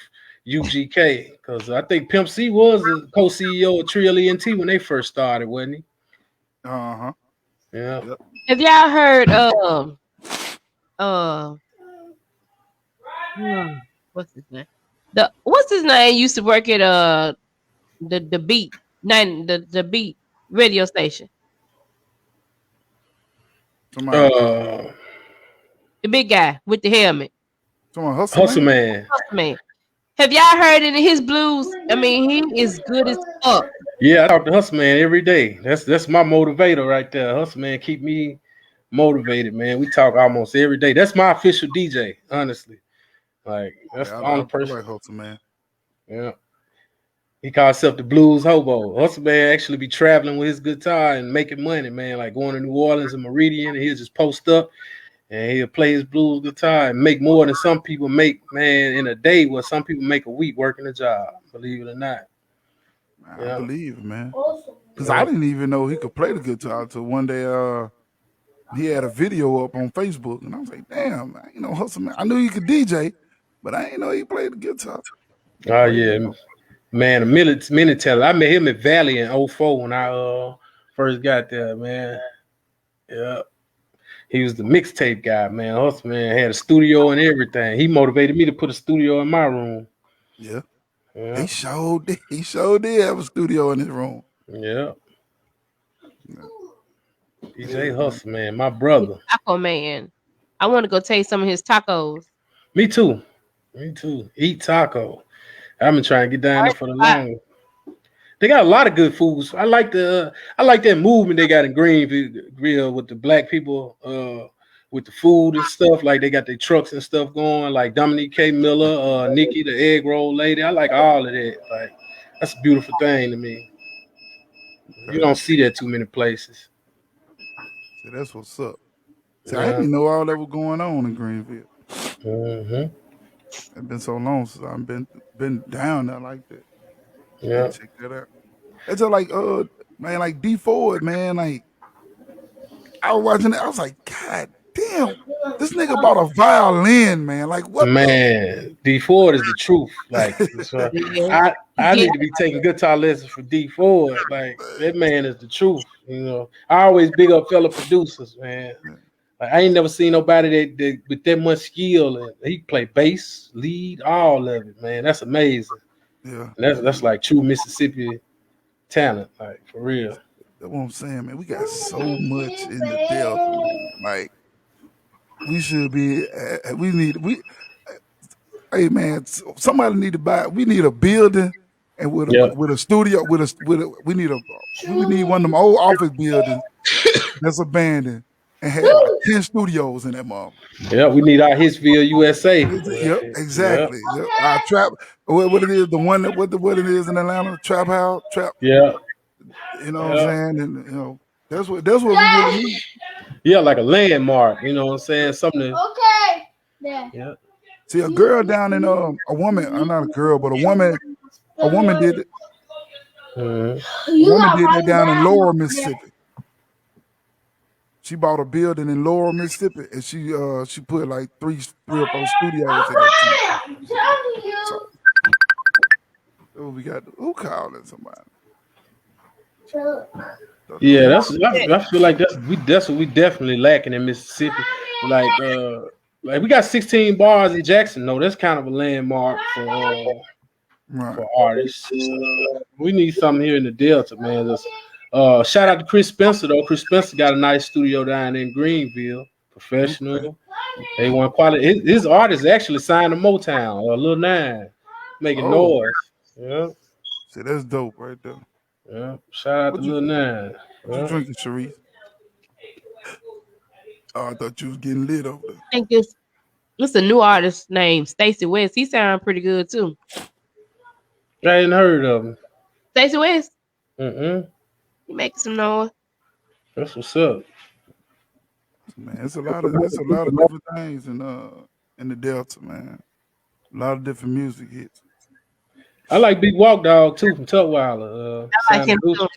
UGK. Because I think Pimp C was a co-CEO of Trill ENT when they first started, wasn't Uh-huh. he? Yeah. Yep. Have y'all heard uh what's his name? What's his name used to work at the beat the beat radio station. Somebody Uh, The big guy with the helmet. hustle Hustle man. Man. Man. Have y'all heard any of his blues? I mean, he is good as fuck. Yeah, I talk to Hustle Man every day. That's my motivator right there. Hustle Man keep me motivated, man. We talk almost every day. That's my official DJ, honestly. Like that's Yeah, the I only person. like hustle man. Yeah. He calls himself the blues hobo. Hustle Man actually be traveling with his guitar and making money, man. Like going to New Orleans and Meridian, and he'll just post up and he'll play his blues guitar and make more than some people make, man, in a day. What some people make a week working a job. Believe it or not. I Yeah. believe it, man. Cause I Yeah. didn't even know he could play the guitar till one day he had a video up on Facebook and I was like, damn, man, hustle man. I knew he could DJ, but I didn't know he played the guitar. Oh Crazy. yeah, man. A minute teller. I met him at Valley in '04 when I first got there, man. Yeah. He was the mixtape guy, man. Hustle Man had a studio and everything. He motivated me to put a studio in my room. Yeah. Yeah. He showed did have a studio in his room. Yeah. Yeah, DJ man. Hustle Man, my brother. Taco Man. I want to go taste some of his tacos. Me too. Me too. Eat taco. I've been trying to get down there for the long. They got a lot of good foods. I like that movement they got in Greenville with the black people, with the food and stuff. Like they got their trucks and stuff going. Like Dominique K. Miller, Nikki, the egg roll lady. I like all of that. Like that's a beautiful thing to me. You don't see that too many places. See, that's what's up. See, I Yeah. didn't know all that was going on in Greenville. Mm-hmm. It's been so long since I've been down there like that. Yeah. Check that out. It's just like man, like D Ford, man. Like I was watching it, I was like, God damn, this nigga bought a violin, man. Like what the Man, D Ford is the truth. Like so Yeah. I Yeah. need to be taking guitar lessons from D Ford. Like that man is the truth. You know, I always big up fellow producers, man. Like, I ain't never seen nobody that with that much skill and he play bass, lead, all of it, man. That's amazing. Yeah. And that's like true Mississippi talent, like for real. That's what I'm saying, man. We got so much in the Delta, man. Like we should be. We need. Hey, man. Somebody need to buy. We need a building, and Yeah. with a studio. We need a. We need one of them old office buildings that's abandoned and had like 10 studios in that mom. Yeah, we need our Hitsville, USA. Yep, Yeah. exactly. Yep. Our trap. What it is? The one that what it is in Atlanta? Trap house. Trap. Yeah. You know what I'm Yeah. saying? And that's what we really need. Yeah, like a landmark, you know what I'm saying? Something Okay. yeah. See, a girl down in a woman, not a girl, but a woman did it. Mhm. A woman did that down in Laurel, Mississippi. She bought a building in Laurel, Mississippi, and she put like three or four studios in that shit. I'm telling you. So, we got who calling somebody? Yeah, I feel like that's what we definitely lacking in Mississippi. Like we got 16 bars in Jackson. No, that's kind of a landmark Right. for artists. We need something here in the Delta, man. Shout out to Chris Spencer though. Chris Spencer got a nice studio down in Greenville. Professional. Okay. They want quality. His artist actually signed to Motown or Lil Nine, making noise. Yeah, See, that's dope right there. yeah. Shout out What to you Lil Nine. what you drinking, Sharice? Oh, I thought you was getting lit over there. I think it's a new artist named Stacey West. He sound pretty good too. I ain't heard of him. Stacey West, Mm-mm. you making some noise. That's what's up. Man, it's a lot of different things in the Delta, man. A lot of different music hits. I like Big Walk Dog too from Tutwiler. I like him too.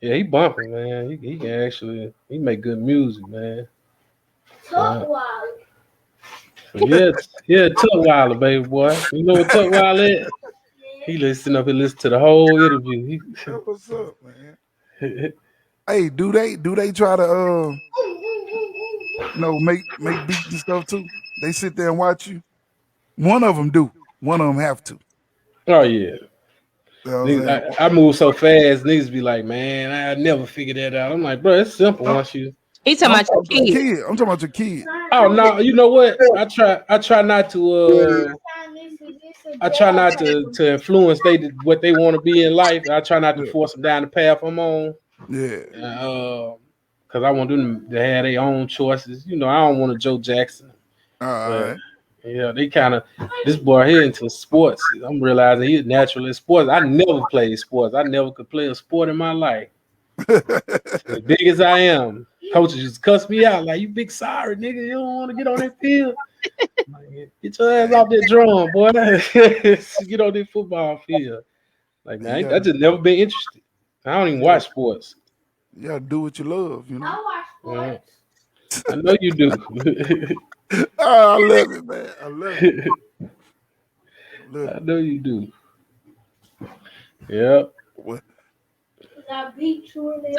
Yeah, he bumping, man. He can actually make good music, man. Yeah, Tutwiler, baby boy. You know what Tutwiler is? He listen to the whole interview. That's what's up, man. Hey, do they try to make beats and stuff too? They sit there and watch you. One of them do. One of them have to. Oh yeah. You know what I'm saying? I move so fast. Niggas be like, man, I never figured that out. I'm like, bro, it's simple once you. He talking about your kid. I'm talking about your kid. Oh no, you know what? I try not to. I try not to influence what they want to be in life. I try not to force them down the path I'm on. Yeah. Because I want them to have their own choices. You know, I don't want a Joe Jackson. All right. Yeah, they kind of this boy here into sports. I'm realizing he's natural in sports. I never played sports. I never could play a sport in my life. As big as I am, coaches just cuss me out like, "You big sorry nigga, you don't want to get on that field. Like, get your ass off that drum, boy. Get on that football field." Like, man, I just never been interested. I don't even watch sports. You gotta do what you love, you know. I watch sports. I know you do. Oh, I love it, man. I love it. I know you do. Yeah. What? So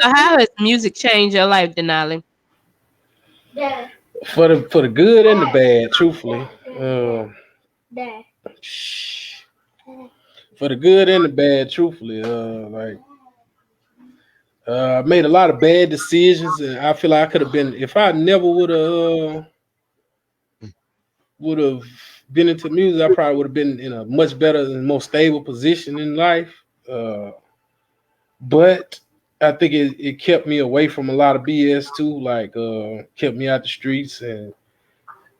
how has music changed your life, Denali? Dad. For the good and the bad, truthfully. Dad. For the good and the bad, truthfully, I made a lot of bad decisions, and I feel like I could have been if I never would have been into music, I probably would have been in a much better and more stable position in life. Uh, but I think it kept me away from a lot of BS too. Like kept me out the streets, and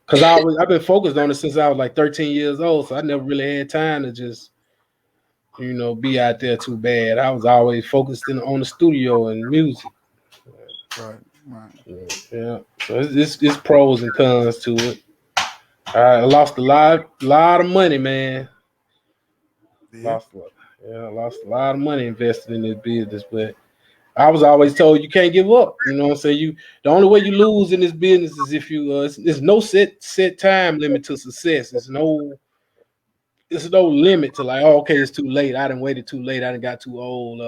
because I've been focused on it since I was like 13 years old, so I never really had time to just be out there too bad. I was always focused on the studio and music. Right. Right. Yeah, so it's pros and cons to it. I lost a lot of money, man. Yeah. Lost a lot. Yeah, I lost a lot of money invested in this business, but I was always told you can't give up. You know what I'm saying? The only way you lose in this business is if you it's no set time limit to success. It's no limit to like, oh, okay, it's too late. I done waited too late. I done got too old.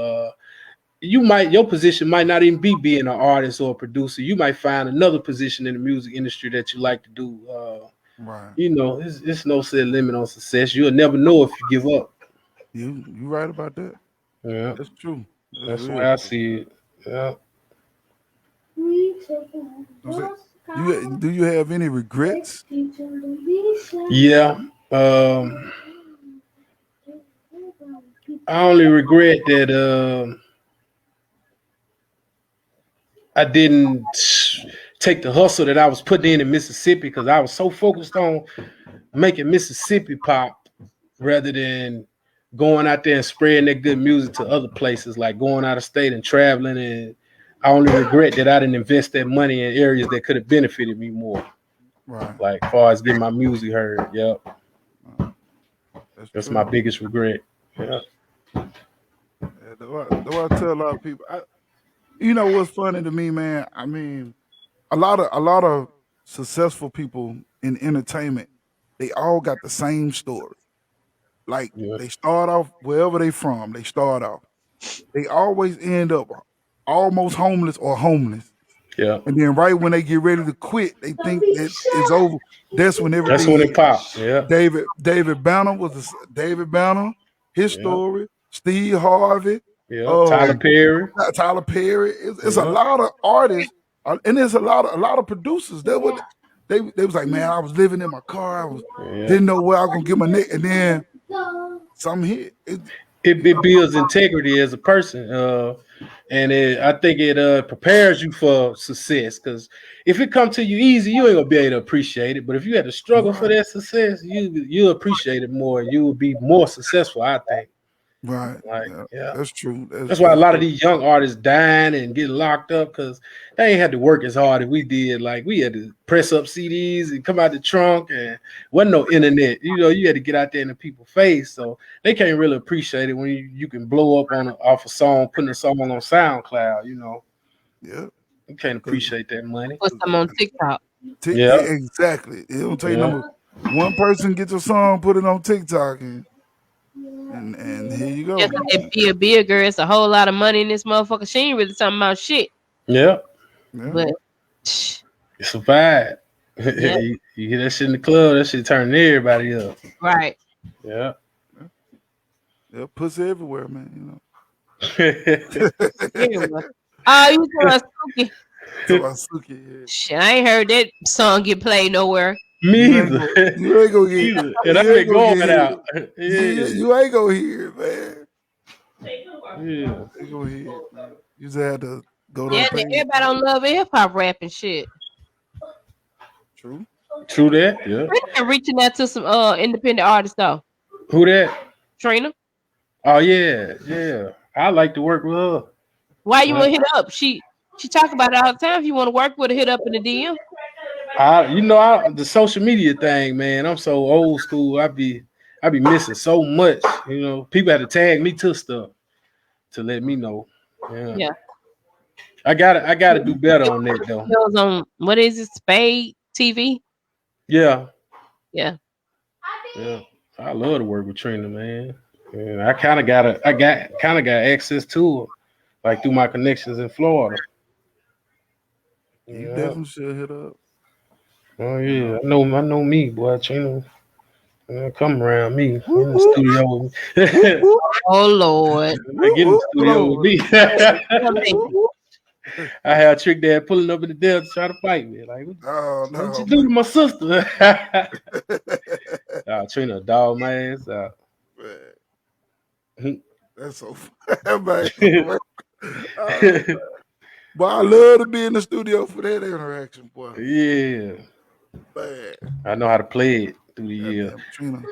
Your position might not even be being an artist or a producer. You might find another position in the music industry that you like to do. Right. It's no set limit on success. You'll never know if you give up. You right about that. Yeah, That's true. That's that's the real way I true. see it. Yeah. I'm saying, do you have any regrets? Yeah. I only regret that I didn't take the hustle that I was putting in Mississippi because I was so focused on making Mississippi pop rather than going out there and spreading that good music to other places, like going out of state and traveling. And I only regret that I didn't invest that money in areas that could have benefited me more, Right. like as far as getting my music heard. Yep, That's that's my true. biggest regret. Yeah. Yeah, that's what I tell a lot of people. You know what's funny to me, man? I mean, a lot of successful people in entertainment, they all got the same story. Like Yeah. they start off wherever they from. They start off. They always end up almost homeless or homeless. Yeah. And then right when they get ready to quit, they think that it's over. That's when That's everything when hit. it popped. Yeah. David Banner David Banner, his Yeah. story. Steve Harvey, Yeah. Tyler um, Perry. Tyler Perry. It's a Yeah. lot of artists, and there's a lot of producers. They was like, man, I was living in my car. I was Yeah. didn't know where I was gonna get my neck, and then something hit. It builds integrity as a person. And I think it prepares you for success. Because if it come to you easy, you ain't gonna be able to appreciate it. But if you had to struggle for Right, that success, you appreciate it more. You will be more successful. I think. right. Like, Yeah, yeah. that's true. That's why a That's lot of true. these young artists dying and getting locked up because they ain't had to work as hard as we did. Like we had to press up CDs and come out the trunk, and wasn't no internet. You had to get out there in the people's face, so they can't really appreciate it when you can blow up off a song, putting a song on SoundCloud. Yeah, You can't because appreciate that money. Put some on TikTok. Yeah, exactly. It don't take yeah, number one person get your song, put it on TikTok, and here you Yeah, go. 'cause that Bia girl, it's a whole lot of money in this motherfucker. She ain't really talking about shit. yeah. Yeah, But It's a vibe. yeah, You hear that shit in the club, that shit turning everybody up. right. Yeah. yeah, pussy everywhere, man. Anyway. Oh, you talking about Suki? So about Suki, yeah. Shit, I ain't heard that song get played nowhere. Me You ain't either. go, you ain't gonna get, Either. And I've you ain't been gonna going get hit. out. Yeah. You ain't gonna hear it, man. Yeah. You ain't gonna hear it, man. You just had to go to a Yeah, page. everybody don't love hip hop rap and shit. True. True that. Yeah. Trina reaching out to some independent artists though. Who that? Trina, Oh yeah, yeah. I like to work with her. why you Uh, want to hit her up? She talk about it all the time. If you want to work with her, hit up in the DM. the social media thing, man. I'm so old school. I be missing so much. People had to tag me to stuff to let me know. Yeah. Yeah. I gotta do better on that though. Videos on what is it? Spade TV. Yeah. Yeah. Yeah. I love to work with Trina, man. And I got access to her, like through my connections in Florida. You Yeah. definitely should hit up. Oh yeah. I know me, boy. Trina. Come around me in Whoop, the whoop, studio with whoop, me. whoop, Oh Lord. I whoop, get in the whoop, studio with Lord. me. Yeah, Whoop, baby. whoop. I had Trick Dad pulling up in the desk to try to fight me. Like, Oh what you no, do to my sister? Trina, dog my ass out. Man, that's so man. Oh, but I love to be in the studio for that interaction, boy. Yeah, Man, I know how to play it through the year. goddamn Trina.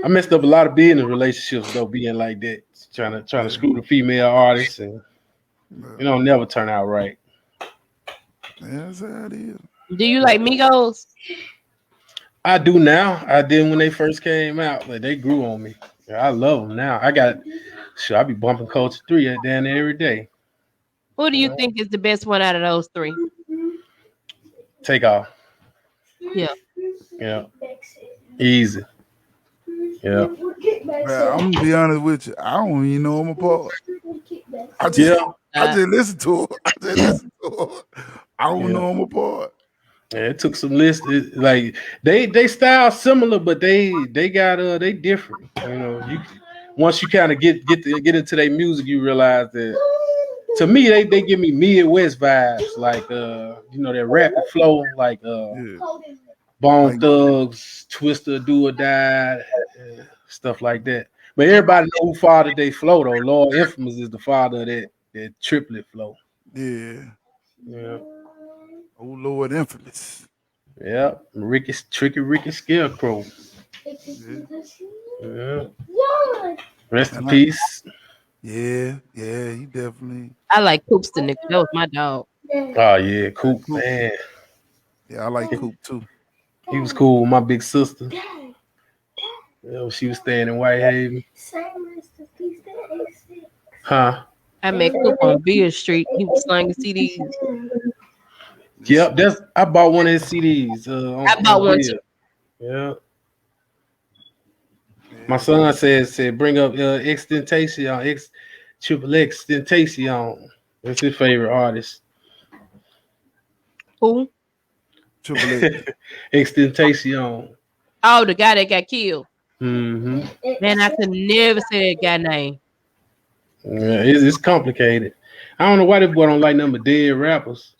I messed up a lot of business relationships though, being like that, trying to Yeah, screw the female artists, and yeah, never turn out right. that's how it is. Do you like Migos? I do now. I didn't when they first came out, but they grew on me. Yeah, I love them now. I be bumping Culture 3 at down there every day. Who do you think is the best one out of those three? Take off. Yeah. Yeah. Easy. Yeah. Man, I'm gonna be honest with you. I don't even know them apart. I just, Yeah. I just listen to her. I just listen to her. I don't Yeah. know them apart. Yeah, it took some lists. Like they style similar, but they got they different. You once you kind of get into their music, you realize that. To me, they give me Midwest vibes, like that rapid flow, like Yeah, Bone like Thugs, Twister, Do or Die, stuff like that. But everybody know who fathered they flow though. Lord Infamous is the father of that triplet flow. yeah. Yeah. Oh Lord, infamous. Yeah. Tricky Ricky Scarecrow. Yeah, Yeah. Rest in and I, peace. yeah, he definitely. I like Coops the nigga. That was my dog. Oh yeah, Yeah, Coop, Coop. man. Yeah, I like Coop too. He was cool with my big sister. She was staying in Whitehaven. Huh? I met Coop on Beard Street. He was slanging CDs. Yep, I bought one of his CDs I bought on one Bill. too. Yeah. My Yeah, son said bring up Extentation, Triple Extentation. That's his favorite artist. Who? Triple X. Extentation. Oh, the guy that got killed. Mm-hmm. Man, I could never say that guy name. Yeah, it's complicated. I don't know why this boy don't like number dead rappers.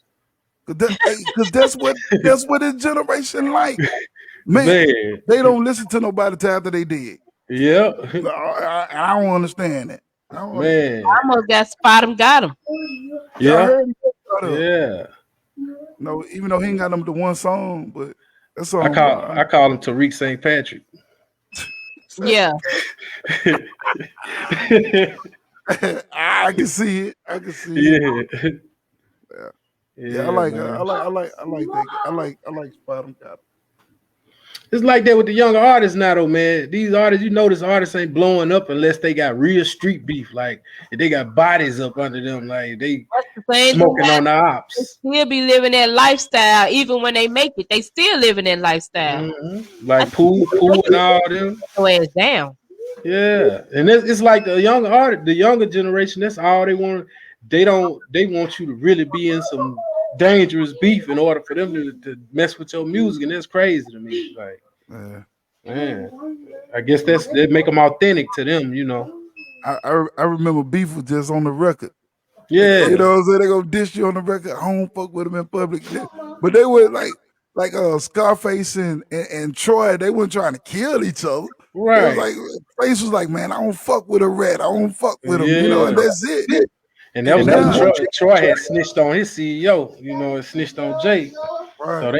Cause that's what this generation like. Man, Man. they don't listen to nobody till after they did. Yeah. I don't understand that. I don't understand. Man. I almost got spot him, got him. Yeah, I Yeah. heard him shut up. Yeah. No, even though he ain't got them to one song, but that I song. call him Tariq St. Patrick. Yeah. I can see it. I can see it. Yeah. Yeah, I like that. I like Spot 'em Got 'em. It's like that with the younger artists now, though, man. These artists, this artists ain't blowing up unless they got real street beef. Like, if they got bodies up under them, like they smoking on the ops. They still be living that lifestyle, even when they make it. They still living that lifestyle. Mm-hmm. Like Pooh and all them. Go ass down. Yeah, and it's like the younger generation. That's all they want. They want you to really be in some dangerous beef in order for them to mess with your music, and that's crazy to me. Like, man, I guess that make them authentic to them, I remember beef was just on the record. Yeah, you know what I'm saying? They gonna dish you on the record. I don't fuck with them in public, but they were like Scarface and Troy. They weren't trying to kill each other. right. It was like Face was like, man, I don't fuck with a rat. I don't fuck with him. And that's it. And that was because Troy had snitched on his CEO, and snitched on Jay. Right. So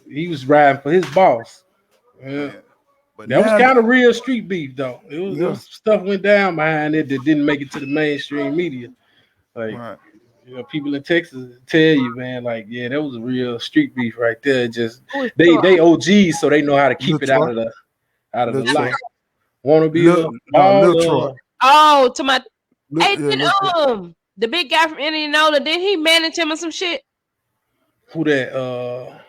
he was riding for his boss. Yeah. But that was kind of real street beef, though. It was stuff went down behind it that didn't make it to the mainstream media. Like, people in Texas tell you, man, like, yeah, that was a real street beef right there. Just they OGs, so they know how to keep it out of the light. Want to be a baller. Oh, to my the big guy from Indianola, did he manage him or some shit? Who that?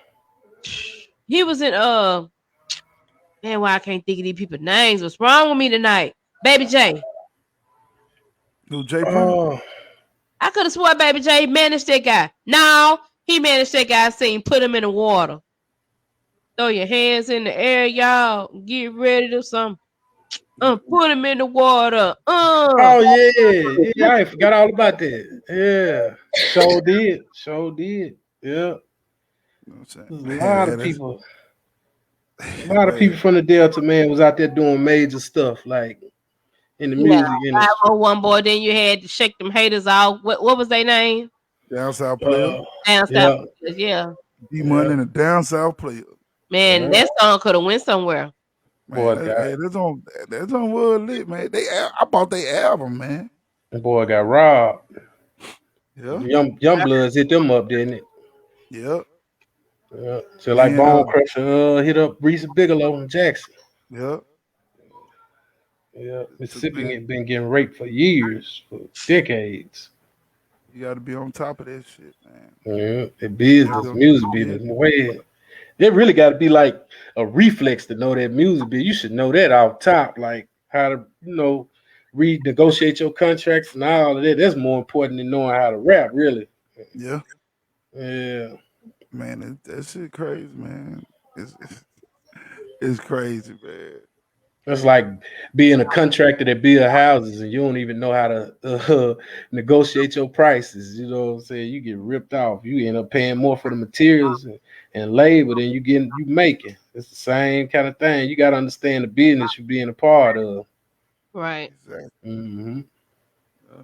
He was in man, why I can't think of these people's names? What's wrong with me tonight? Baby J. No, J. I could have swore Baby J managed that guy. No, he managed that guy. Saying put him in the water. Throw your hands in the air, y'all. Get ready to something. Put him in the water. Oh yeah, I forgot all about that. Yeah, sure did. Yeah, a lot of people. A lot of people Man, from the Delta, man, was out there doing major stuff, like in the Yeah, music industry. 501 boy. Then you had to shake them haters off. What was their name? down south player, Uh, Down south. yeah, Yeah, D Money yeah, and a down south player. man, yeah. that song could have went somewhere. Man, Boy got that's on World Lit, man. I bought their album, man. boy got robbed. Yeah, Young Bloods hit them up, didn't it? yeah. Yeah. So like Then Bone Crusher hit up Reese Bigelow and Jackson. yeah. Yeah, So Mississippi man, ain't been getting raped for years, for decades. you got to be on top of that shit, man. Yeah, the You gotta be business, on top music of business. it. Way it really got to be like a reflex to know that music business. You should know that off top, like how to renegotiate your contracts and all of that. That's more important than knowing how to rap, really. Yeah, Yeah, man, that shit crazy, man. It's crazy, man. that's like being a contractor that build houses and you don't even know how to negotiate your prices. You know what I'm saying? You get ripped off. You end up paying more for the materials and labor than you making. It's the same kind of thing. You got to understand the business you're being a part of. Right. Exactly. Hmm. Yeah.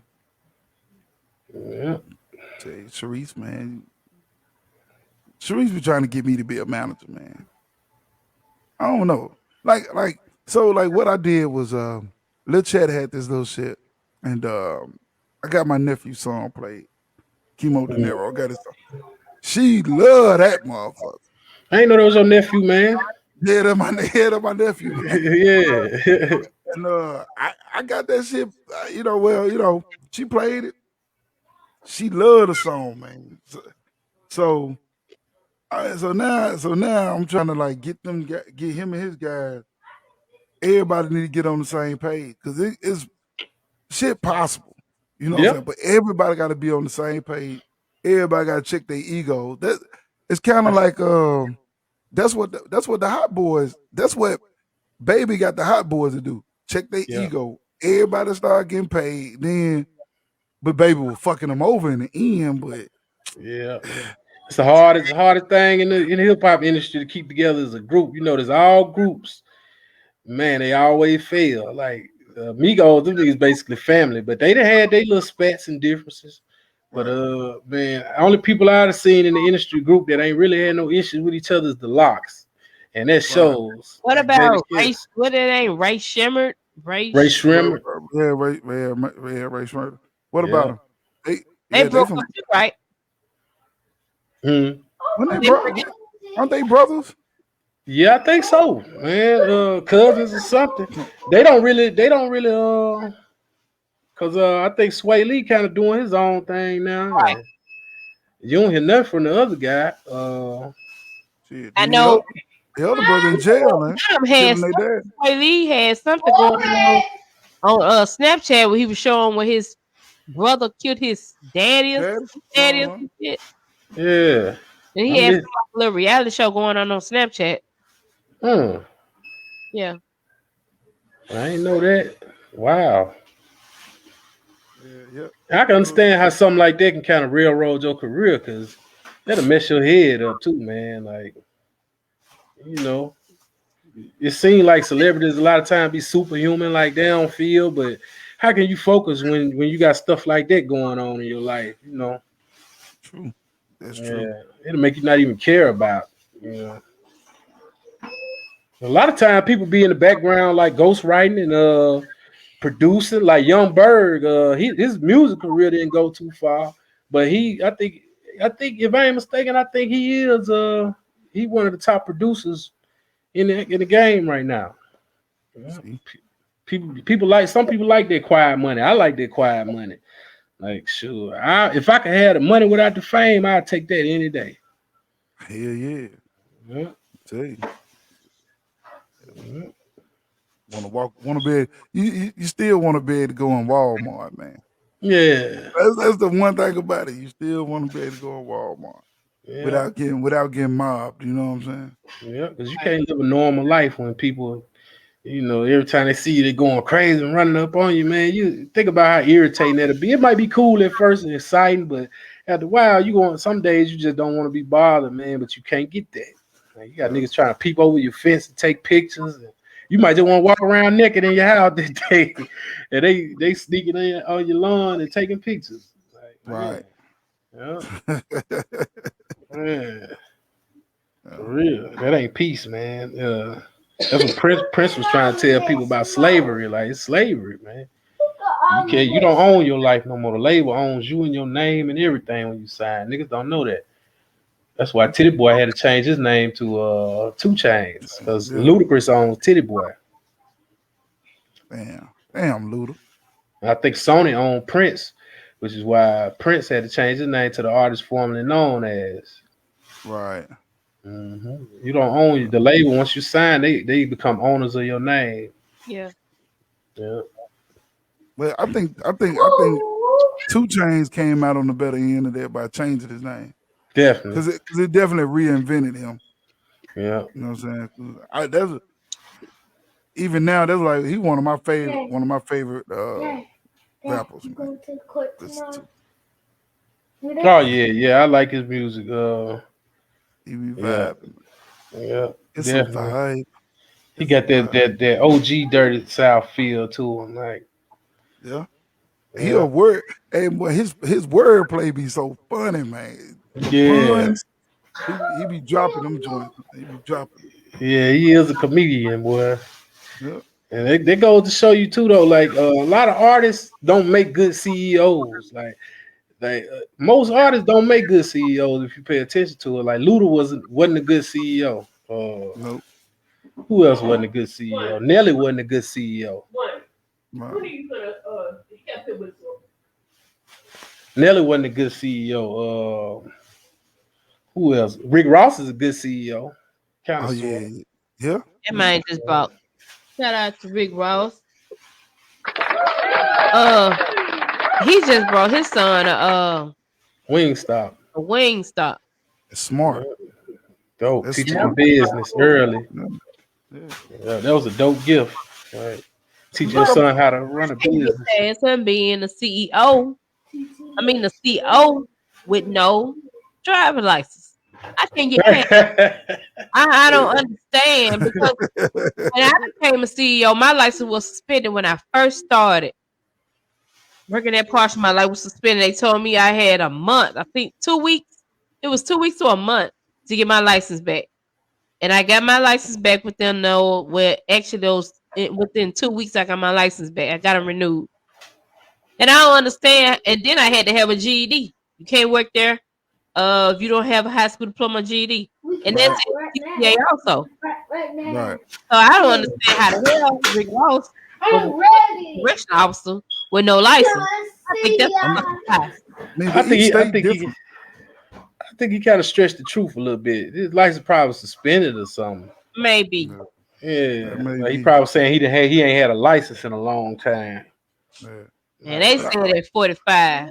Yeah. Say, Sharice, man. Sharice be trying to get me to be a manager, man. I don't know. Like what I did was Lil Chat had this little shit and I got my nephew's song played. Chemo De Mhm. Niro. I got his song. She love that motherfucker. I ain't know that was your nephew, man. Yeah, that my head of my nephew, man. Yeah. And I got that shit, she played it. She loved the song, man. So so now I'm trying to like get him and his guys. Everybody need to get on the same page because it's shit possible. You know what I'm saying? Yep. But everybody got to be on the same page. Everybody got to check their ego. That it's kind of like that's what the hot boys. That's what baby got the hot boys to do. Check their Yeah. ego. Everybody start getting paid. Then, but baby was fucking them over in the end. But Yeah. It's the hardest thing in the hip hop industry to keep together as a group. You know, there's all groups. Man, they always fail. Like Migos, them niggas basically family, but they done had their little spats and differences. But right, man, only people I've seen in the industry group that ain't really had no issues with each other is the locks. And that right. shows. What Like Jada about Kiss, What it ain't Ray Shimmer? Ray Ray Sh- Well, Shrimmer. yeah, Ray Schmurder. What about Yeah. them? They They yeah, they broke from up too, right? Hmm. when they They bro break- aren't they brothers? Yeah, I think so, man. Cousins or something. They don't really cause I think Sway Lee kind of doing his own thing now. right. And you don't hear nothing from the other guy. Shit, I then know the other brother in jail, man, Dom had killing their something. dad. Sway Lee had something going on Snapchat where he was showing where his brother killed his Dad? daddy or Uh-huh. some shit. Yeah. And he I'm had some just little reality show going on Snapchat. hmm, Yeah. I ain't know that. Wow. Yeah, yeah. I can understand how something like that can kind of railroad your career because that'll mess your head up too, man. Like, you know, it seems like celebrities a lot of times be superhuman, like they don't feel, but how can you focus when you got stuff like that going on in your life? You know, True. That's true. yeah, it'll make you not even care about. You know, a lot of time people be in the background like ghostwriting and producing, like Young Berg. His music career didn't go too far, but I think if I ain't mistaken, I think he one of the top producers in the game right now. Yeah. See, People like some people like their quiet money. I like their quiet money. Like sure, if I could have the money without the fame, I'd take that any day. hell yeah. Yeah. Tell you, Yeah. want to be. You still want to be able to go in Walmart, man. Yeah. That's the one thing about it. You still want to be able to go in Walmart Yeah. without getting mobbed. You know what I'm saying? Yeah. Because you can't live a normal life when people, every time they see you, they going crazy and running up on you, man. You think about how irritating that'll be. It might be cool at first and exciting, but after a while, some days you just don't want to be bothered, man. But you can't get that. Like, you got niggas trying to peep over your fence and take pictures. And you might just want to walk around naked in your house that day, and they sneaking in on your lawn and taking pictures. Like, Right. man, man, for real, that ain't peace, man. That's what Prince was trying to tell people about slavery. Like, it's slavery, man. You don't own your life no more. The label owns you and your name and everything when you sign. Niggas don't know that. That's why Titty Boy had to change his name to 2 Chainz, because Yeah. Ludacris owns Titty Boy. Damn, Luda. And I think Sony owned Prince, which is why Prince had to change his name to the artist formerly known as. Right. You don't own the label. Once you sign, they become owners of your name. Yeah. But I think 2 Chainz came out on the better end of that by changing his name. Definitely. Because it definitely reinvented him. Yeah. You know what I'm saying? Even now, that's like he one of my favorite rappers. You going to the court tomorrow? Oh yeah, I like his music. He be vibing. Yeah, It's definitely. a vibe. He got that OG Dirty South feel to him, like. Yeah. He a word, and his wordplay be so funny, man. The puns, he be dropping them joints. He be dropping. Yeah, he is a comedian, boy. Yeah. And they go to show you too, though. Like a lot of artists don't make good CEOs. Like most artists don't make good CEOs if you pay attention to it. Like Luda wasn't a good CEO. Nope. Who else wasn't a good CEO? Nelly wasn't a good CEO. Nelly wasn't a good CEO. Who else? Rick Ross is a good CEO. Kind of. Yeah. That man just bought. Shout out to Rick Ross. He just brought his son a Wingstop. A Wingstop. It's smart. Dope. Teaching him business early. Yeah, that was a dope gift. Right. Teach your son how to run a business. His son being a CEO. I mean, the CEO with no driver's license. I can't get past. I don't understand, because when I became a CEO, my license was suspended when I first started working at Partial. My life was suspended. They told me I had a month. I think 2 weeks. It was 2 weeks or a month to get my license back, and I got my license back within within 2 weeks. I got my license back. I got it renewed, and I don't understand. And then I had to have a GED. You can't work there if you don't have a high school diploma, GED, and that's CPA also. Right. So I don't understand how the hell Rick Ross was a correction officer with no license. I think that's I think he kind of stretched the truth a little bit. His license probably was suspended or something. Maybe. Yeah. Like he probably saying he ain't had a license in a long time. And they said at 45.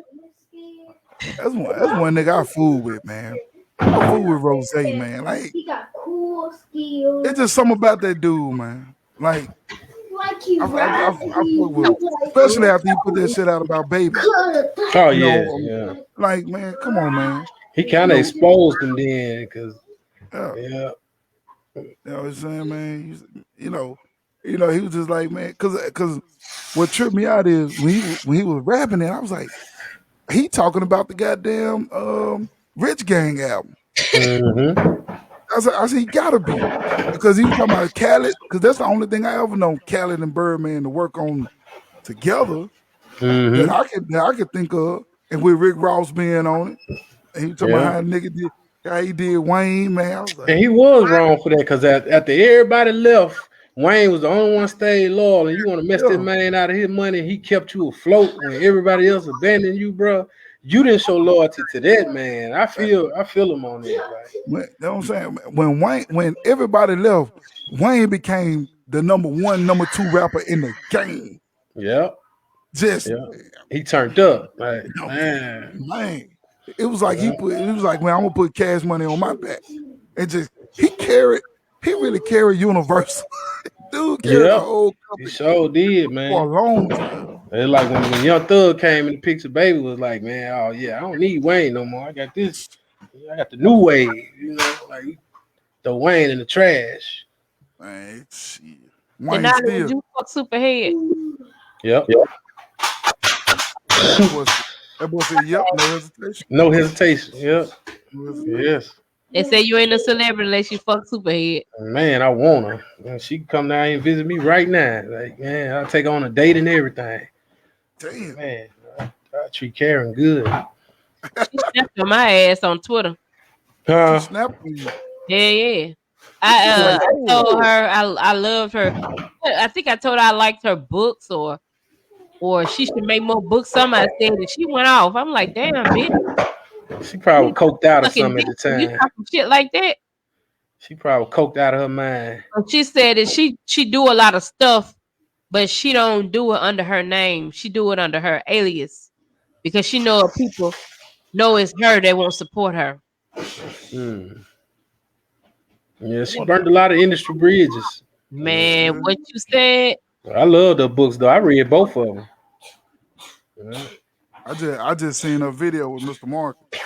That's one nigga I fool with, man. I fool with Rose, man. Like, he got cool skills. It's just something about that dude, man. Like he I fuck with him. Especially after he put that shit out about baby. Oh yeah. Like, man, come on, man. He kind of exposed him then, because You know what I'm saying, man? He was just like, man, because what tripped me out is when he was rapping it, I was like, he talking about the goddamn Rich Gang album. I said, he gotta be, because he was talking about Khaled, because that's the only thing I ever known Khaled and Birdman to work on together that I could think of, and with Rick Ross being on it, and he talking about how he did Wayne, man. I was like, and he was wrong for that, because after everybody left, Wayne was the only one stayed loyal, and you want to mess this man out of his money. He kept you afloat when everybody else abandoned you, bro. You didn't show loyalty to that man. I feel him on that. You know what I'm saying? When everybody left, Wayne became the number 1, number 2 rapper in the game. Yeah. He turned up. Like, man. It was like man, I'm gonna put Cash Money on my back. And just he really carried Universal. Dude carried the whole company. He sure did, man. For a long time. It's like when Young Thug came in the picture, Baby was like, man, oh yeah, I don't need Wayne no more. I got this. I got the new wave, like throw Wayne in the trash. Man, shit. Wayne Denali, would still. you fuck Superhead? Yep. That boy said, that boy said, yep, no hesitation. No hesitation. Yep. No hesitation. Yes. They say you ain't a celebrity unless you fuck Superhead. Man, I want her. Man, she can come down here and visit me right now. Like, man, I'll take her on a date and everything. Damn. Man, I treat Karen good. She snapped on my ass on Twitter. She Huh? snapped on you. Yeah. Like, I told her I loved her. I think I told her I liked her books or she should make more books. Somebody said that she went off. I'm like, damn, bitch. She probably coked out or Fucking something at the bitch, you time. talking shit like that. She probably coked out of her mind. And she said that she do a lot of stuff, but she don't do it under her name. She do it under her alias because she know if people know it's her, they won't support her. Hmm. Yeah, she burned a lot of industry bridges. Man, what you said? I love the books though. I read both of them. Yeah. I just seen a video with Mr. Marcus.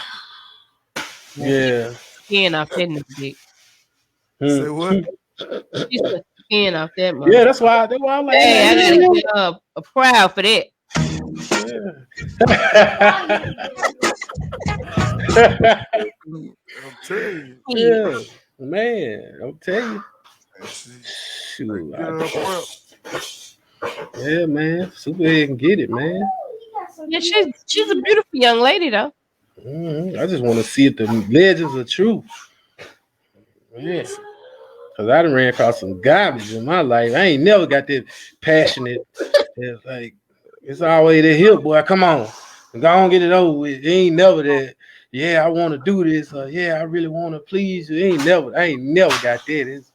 Yeah. Skin off that dick. Say what? She took skin off that mother. Yeah, that's why I'm like, Hey, I hey, gotta get a proud for that. I'm telling you. yeah, man, I'm telling you. Shoot, Get her up. yeah, man, Superhead can get it, man. Yeah, she's a beautiful young lady though. I just want to see if the legends are true. Yeah, because I done ran across some garbage in my life. I ain't never got that passionate. It's like it's always that hip boy. Come on, go on, get it over with. It ain't never that. Yeah, I want to do this. Or yeah, I really want to please you. I ain't never got that. It's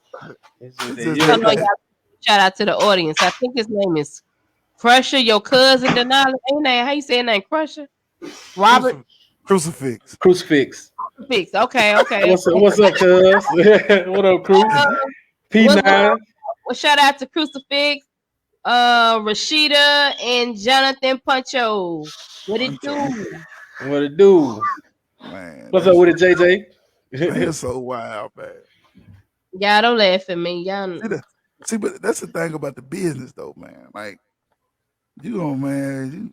just that, Shout out to the audience. I think his name is Crusher, your cousin Denali. Ain't that how you say his name? Crusher? Robert Crucifix. Crucifix. Crucifix. Okay. What's up, cuz? What up, crew? P9. Well, shout out to Crucifix, Rashida, and Jonathan Puncho. What it do? What it do? Man, what's up with it, JJ? It's so wild, man. Y'all don't laugh at me. Y'all see, but that's the thing about the business, though, man. Like, you gonna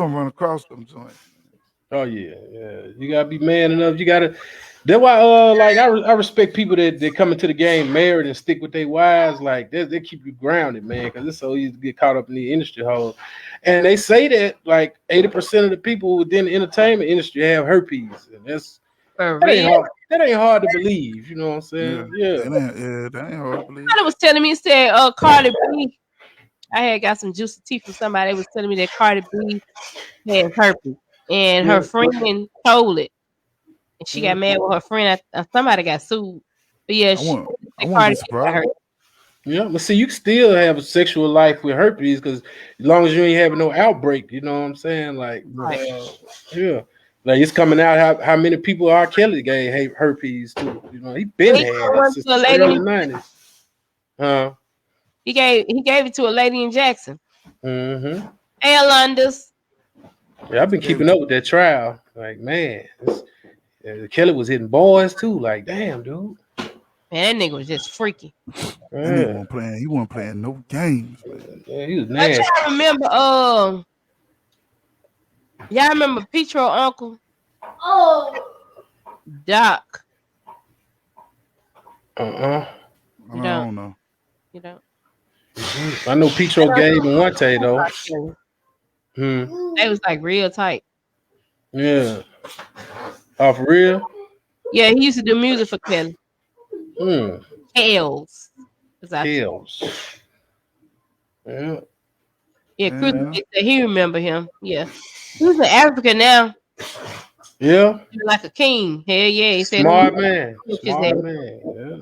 run across them joints. Oh yeah. You gotta be man enough. You gotta. That's why, I respect people that come into the game married and stick with their wives. Like they keep you grounded, man, because it's so easy to get caught up in the industry hole. And they say that like 80% of the people within the entertainment industry have herpes, and that ain't hard to believe. You know what I'm saying? Yeah. That ain't hard to believe. Somebody was telling me, said, Cardi B. I had got some juicy tea from somebody. They was telling me that Cardi B had herpes, and her friend told it, and she got mad with her friend. Somebody got sued, but yeah, Cardi B got herpes. Yeah, but see, you can still have a sexual life with herpes because as long as you ain't having no outbreak, you know what I'm saying? Like, yeah, like it's coming out how many people R. Kelly gave herpes to. You know, he been had it since the early 90s. He gave it to a lady in Jackson. Mm-hmm. Hey, Londis. Yeah, I've been keeping up with that trial. Like, man, Kelly was hitting boys too. Like, damn, dude. Man, that nigga was just freaky. That nigga he wasn't playing no games, man. Yeah, he was nasty. Y'all remember, y'all remember Petro uncle? Oh. Doc. I don't know. You don't? I know Petro gave him one tay though. They was like real tight. Yeah. Oh, for real? Yeah, he used to do music for Kelly. Hells. Hells. Yeah. Yeah, Crucifix, he remember him. Yeah. He's an African now. Yeah. He's like a king. Hell yeah. He said, Smart man. Yeah.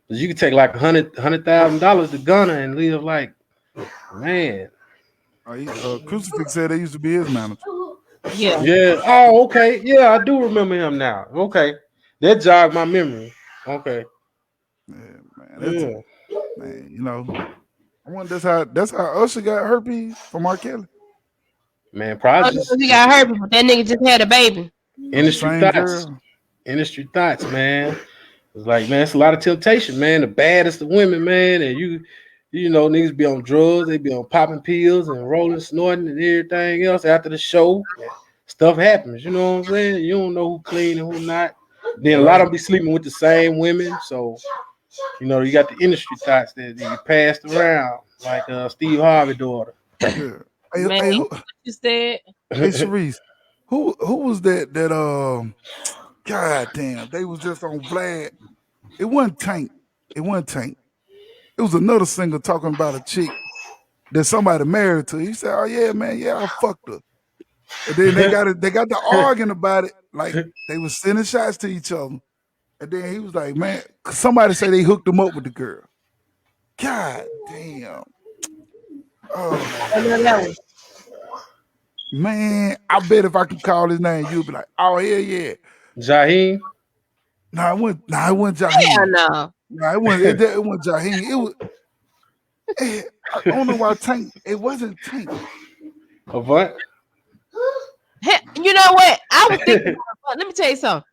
You could take like $100,000 to Ghana and live like, man. Crucifix said they used to be his manager. Yeah. Yeah. Oh, okay. Yeah, I do remember him now. Okay. That jogged my memory. Okay. Yeah, man. Man, you know, I wonder that's how Usher got herpes from R. Kelly. Man, probably he got herpes, but that nigga just had a baby. Industry thoughts, man. It's like, man, it's a lot of temptation, man. The baddest of women, man, and you know, niggas be on drugs, they be on popping pills and rolling, snorting, and everything else after the show. Stuff happens, you know what I'm saying? You don't know who clean and who not. Then a lot of them be sleeping with the same women, so you know you got the industry thoughts that you passed around, like Steve Harvey daughter. Yeah. Man, Hey, what you said? hey, Sharice, who was that? God damn, they was just on Vlad. It wasn't Tank. It wasn't Tank. It was another singer talking about a chick that somebody married to. He said, "Oh yeah, man, yeah, I fucked her." And then they got to arguing about it, like they was sending shots to each other. And then he was like, "Man, somebody say they hooked him up with the girl." God damn. I know that one. Man, I bet if I could call his name, you'd be like, "Oh yeah." Jaheim. It wasn't Hell Jaheim. no. No, it wasn't Jaheim. It was I don't know why Tank. It wasn't Tank. Of what? You know what? I was thinking about, let me tell you something.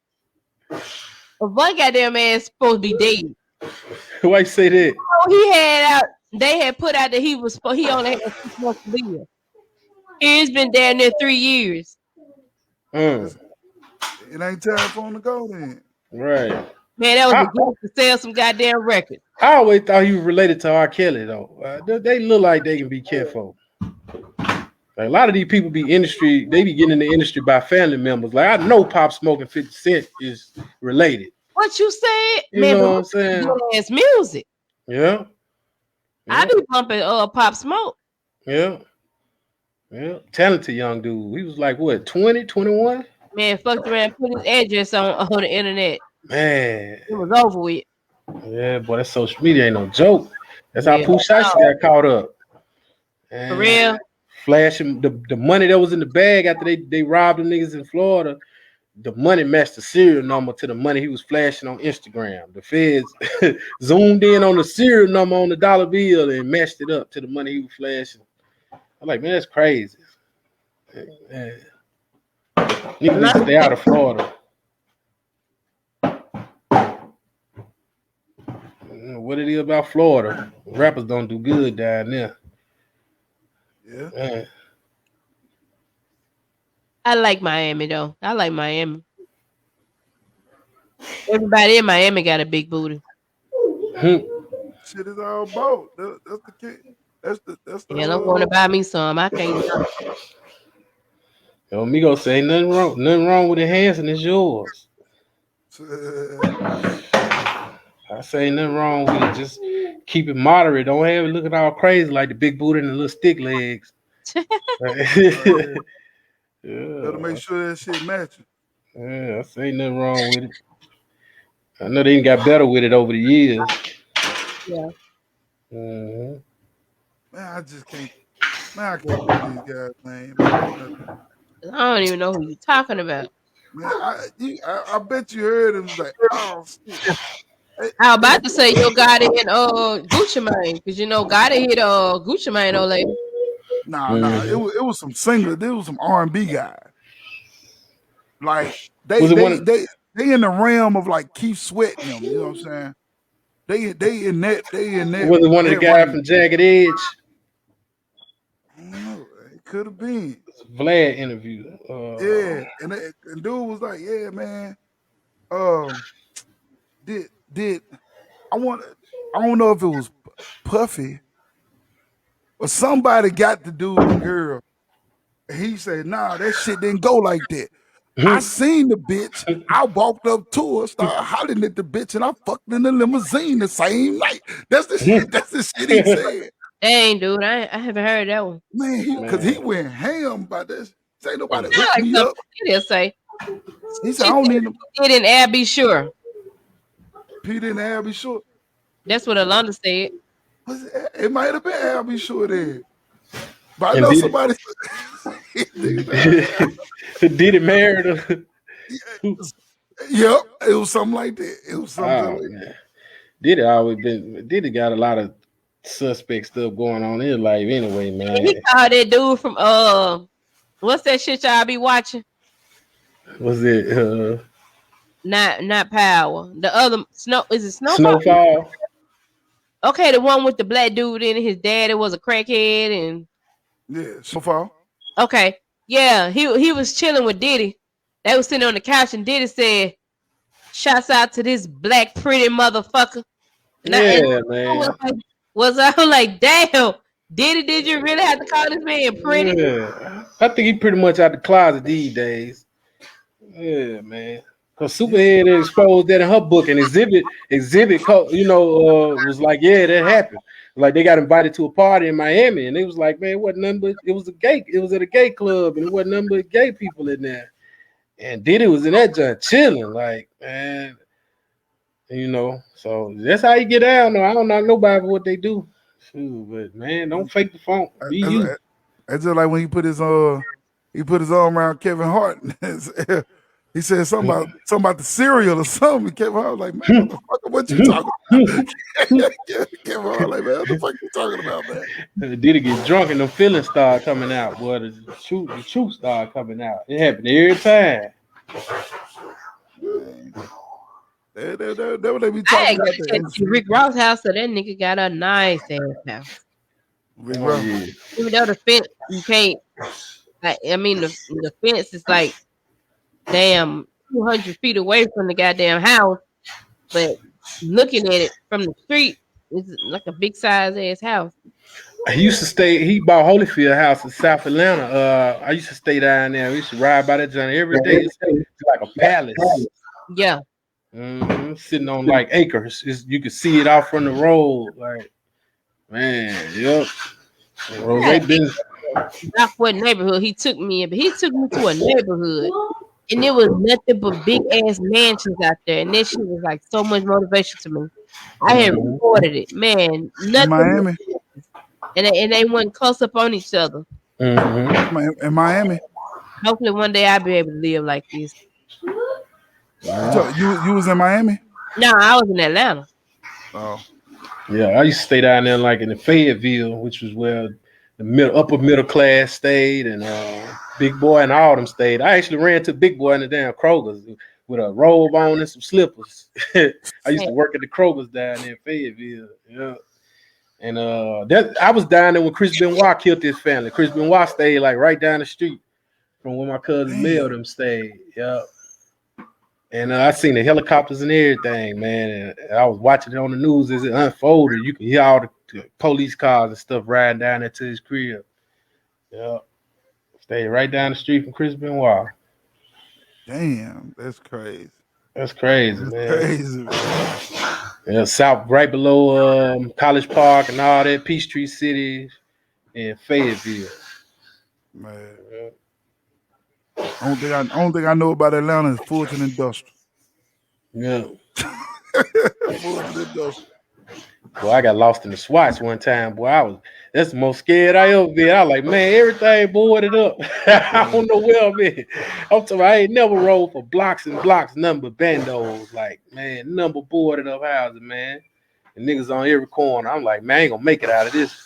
One goddamn man is supposed to be dead. Why you say that? He had out. They had put out that he only had 6 months to live. He's been down there 3 years. It ain't time for him to go then. Right. Man, that was a gift to sell some goddamn records. I always thought he was related to R. Kelly though. They look like they can be careful. Like, a lot of these people be industry. They be getting in the industry by family members. Like, I know Pop Smoke and 50 Cent is related. What you said? You Man, know what I'm saying? It's music. Yeah. I be bumping Pop Smoke. Yeah. Talented young dude. He was like, what, 20, 21? Man, fucked around, put his address on the internet. Man. It was over with. Yeah, boy, that social media ain't no joke. That's how Pooh Shiesty got caught up. And for real? Flashing the money that was in the bag after they robbed them niggas in Florida. The money matched the serial number to the money he was flashing on Instagram. The feds zoomed in on the serial number on the dollar bill and matched it up to the money he was flashing. I'm like, man, that's crazy. Man. Niggas need to stay out of Florida. What it is about Florida? Rappers don't do good down there. Yeah. Man. I like Miami though. I like Miami. Everybody in Miami got a big booty. Shit is all about. That's the kid. That's the. Yeah, don't want to buy me some. I can't. Yo, Migo say nothing wrong with enhancing. It's yours. I say nothing wrong with it. Just keep it moderate. Don't have it looking all crazy like the big booty and the little stick legs. Better make sure that shit matches. Yeah, I say nothing wrong with it. I know they got better with it over the years. Yeah. Man, I just can't. Man, I can't do these guys, man. I don't even know who you're talking about. Man, I bet you heard him like, oh shit. I was about to say yo Gotti and Gucci Mane, because you know Gotti hit Gucci Mane old lady. Nah, it was some singers. There was some R&B guys. Like they in the realm of like Keith Sweat and them. You know what I'm saying? They in that. Was it one of the guys from Jagged Edge? I don't know. It could have been. Vlad interview. Yeah, and dude was like, "Yeah, man. Did I don't know if it was Puffy or somebody got the dude the girl. He said, "Nah, that shit didn't go like that. I seen the bitch. I walked up to her, started hollering at the bitch, and I fucked in the limousine the same night." That's the shit. That's the shit he said. Dang, dude, I haven't heard that one. Man, because he went ham by this. Say nobody hooked me up. He'll say. He said, "I don't need them." Pete and Al Be Sure. Pete and Al Be Sure. That's what Alonda said. It might have been Al Be Sure there. But I know somebody. Did it marry her? Yep, it was something like that. It was something like that. Did it got a lot of suspect stuff going on in his life anyway, man. He called that dude from what's that shit y'all be watching? Was it Not Power. The other Snow is it Snowfall? Snowfall. Okay, the one with the black dude in it. His daddy was a crackhead, and Yeah, so far. okay, yeah, he was chilling with Diddy. They was sitting on the couch, and Diddy said, "Shouts out to this black pretty motherfucker." And Yeah, I was man. like, I like, damn, Diddy, did you really have to call this man pretty? Yeah. I think he pretty much out the closet these days. Yeah, man. Cause Yeah. Superhead exposed that in her book, and was like, yeah, that happened. Like they got invited to a party in Miami, and they was like, man, what number? It was at a gay club, and it wasn't number of gay people in there. And Diddy was in that joint chilling, like, man, So that's how you get down. Though I don't knock nobody for what they do. Shoot, but man, don't fake the funk. Be you. It's just like when he put his arm around Kevin Hart. He said something about the cereal or something. Kevin Hart was like, man, motherfucker, what you talking about? Kevin Hart like, man, what the fuck you talking about, man? Did it get drunk and the feelings start coming out? Boy, the truth start coming out. It happened every time. That what they be I talking ain't about. gonna check Rick Ross' house, so that nigga got a nice ass house. Rick Ross. Yeah. Even though the fence, you can't. The fence is like damn 200 feet away from the goddamn house, but looking at it from the street, it's like a big size ass house. He bought Holyfield house in South Atlanta. I used to stay down there. We used to ride by that joint every day. It's like a palace. Yeah. Sitting on like acres. You can see it out from the road. Like, man, yep. Not what neighborhood he took me in, but he took me to a neighborhood. And there was nothing but big ass mansions out there. And that shit was like so much motivation to me. I had recorded it. Man, nothing. In Miami. And they went close up on each other. In Miami. Hopefully one day I'll be able to live like this. You was in Miami? No, I was in Atlanta. Oh. Yeah, I used to stay down there like in the Fayetteville, which was where the upper middle class stayed, and Big Boy and all them stayed. I actually ran to Big Boy in the damn Kroger's with a robe on and some slippers. I used to work at the Kroger's down there in Fayetteville. Yeah. And I was down there when Chris Benoit killed his family. Chris Benoit stayed like right down the street from where my cousin Mel them stayed. Yeah. And I seen the helicopters and everything, man. And I was watching it on the news as it unfolded. You can hear all the police cars and stuff riding down there to his crib. Yeah. Stayed right down the street from Chris Benoit. Damn, that's crazy. That's crazy, That's man. crazy, man. Yeah, south right below College Park and all that, Peachtree City and Fayetteville. Man. Only thing I know about Atlanta is Fulton Industrial. Yeah. Fulton Industrial. Boy, I got lost in the Swats one time. Boy, that's the most scared I ever been. I was like, man, everything boarded up. I don't know where I'm at. I'm talking I ain't never rode for blocks and blocks, nothing but bandos. Like, man, number boarded up houses, man. And niggas on every corner. I'm like, man, I ain't gonna make it out of this.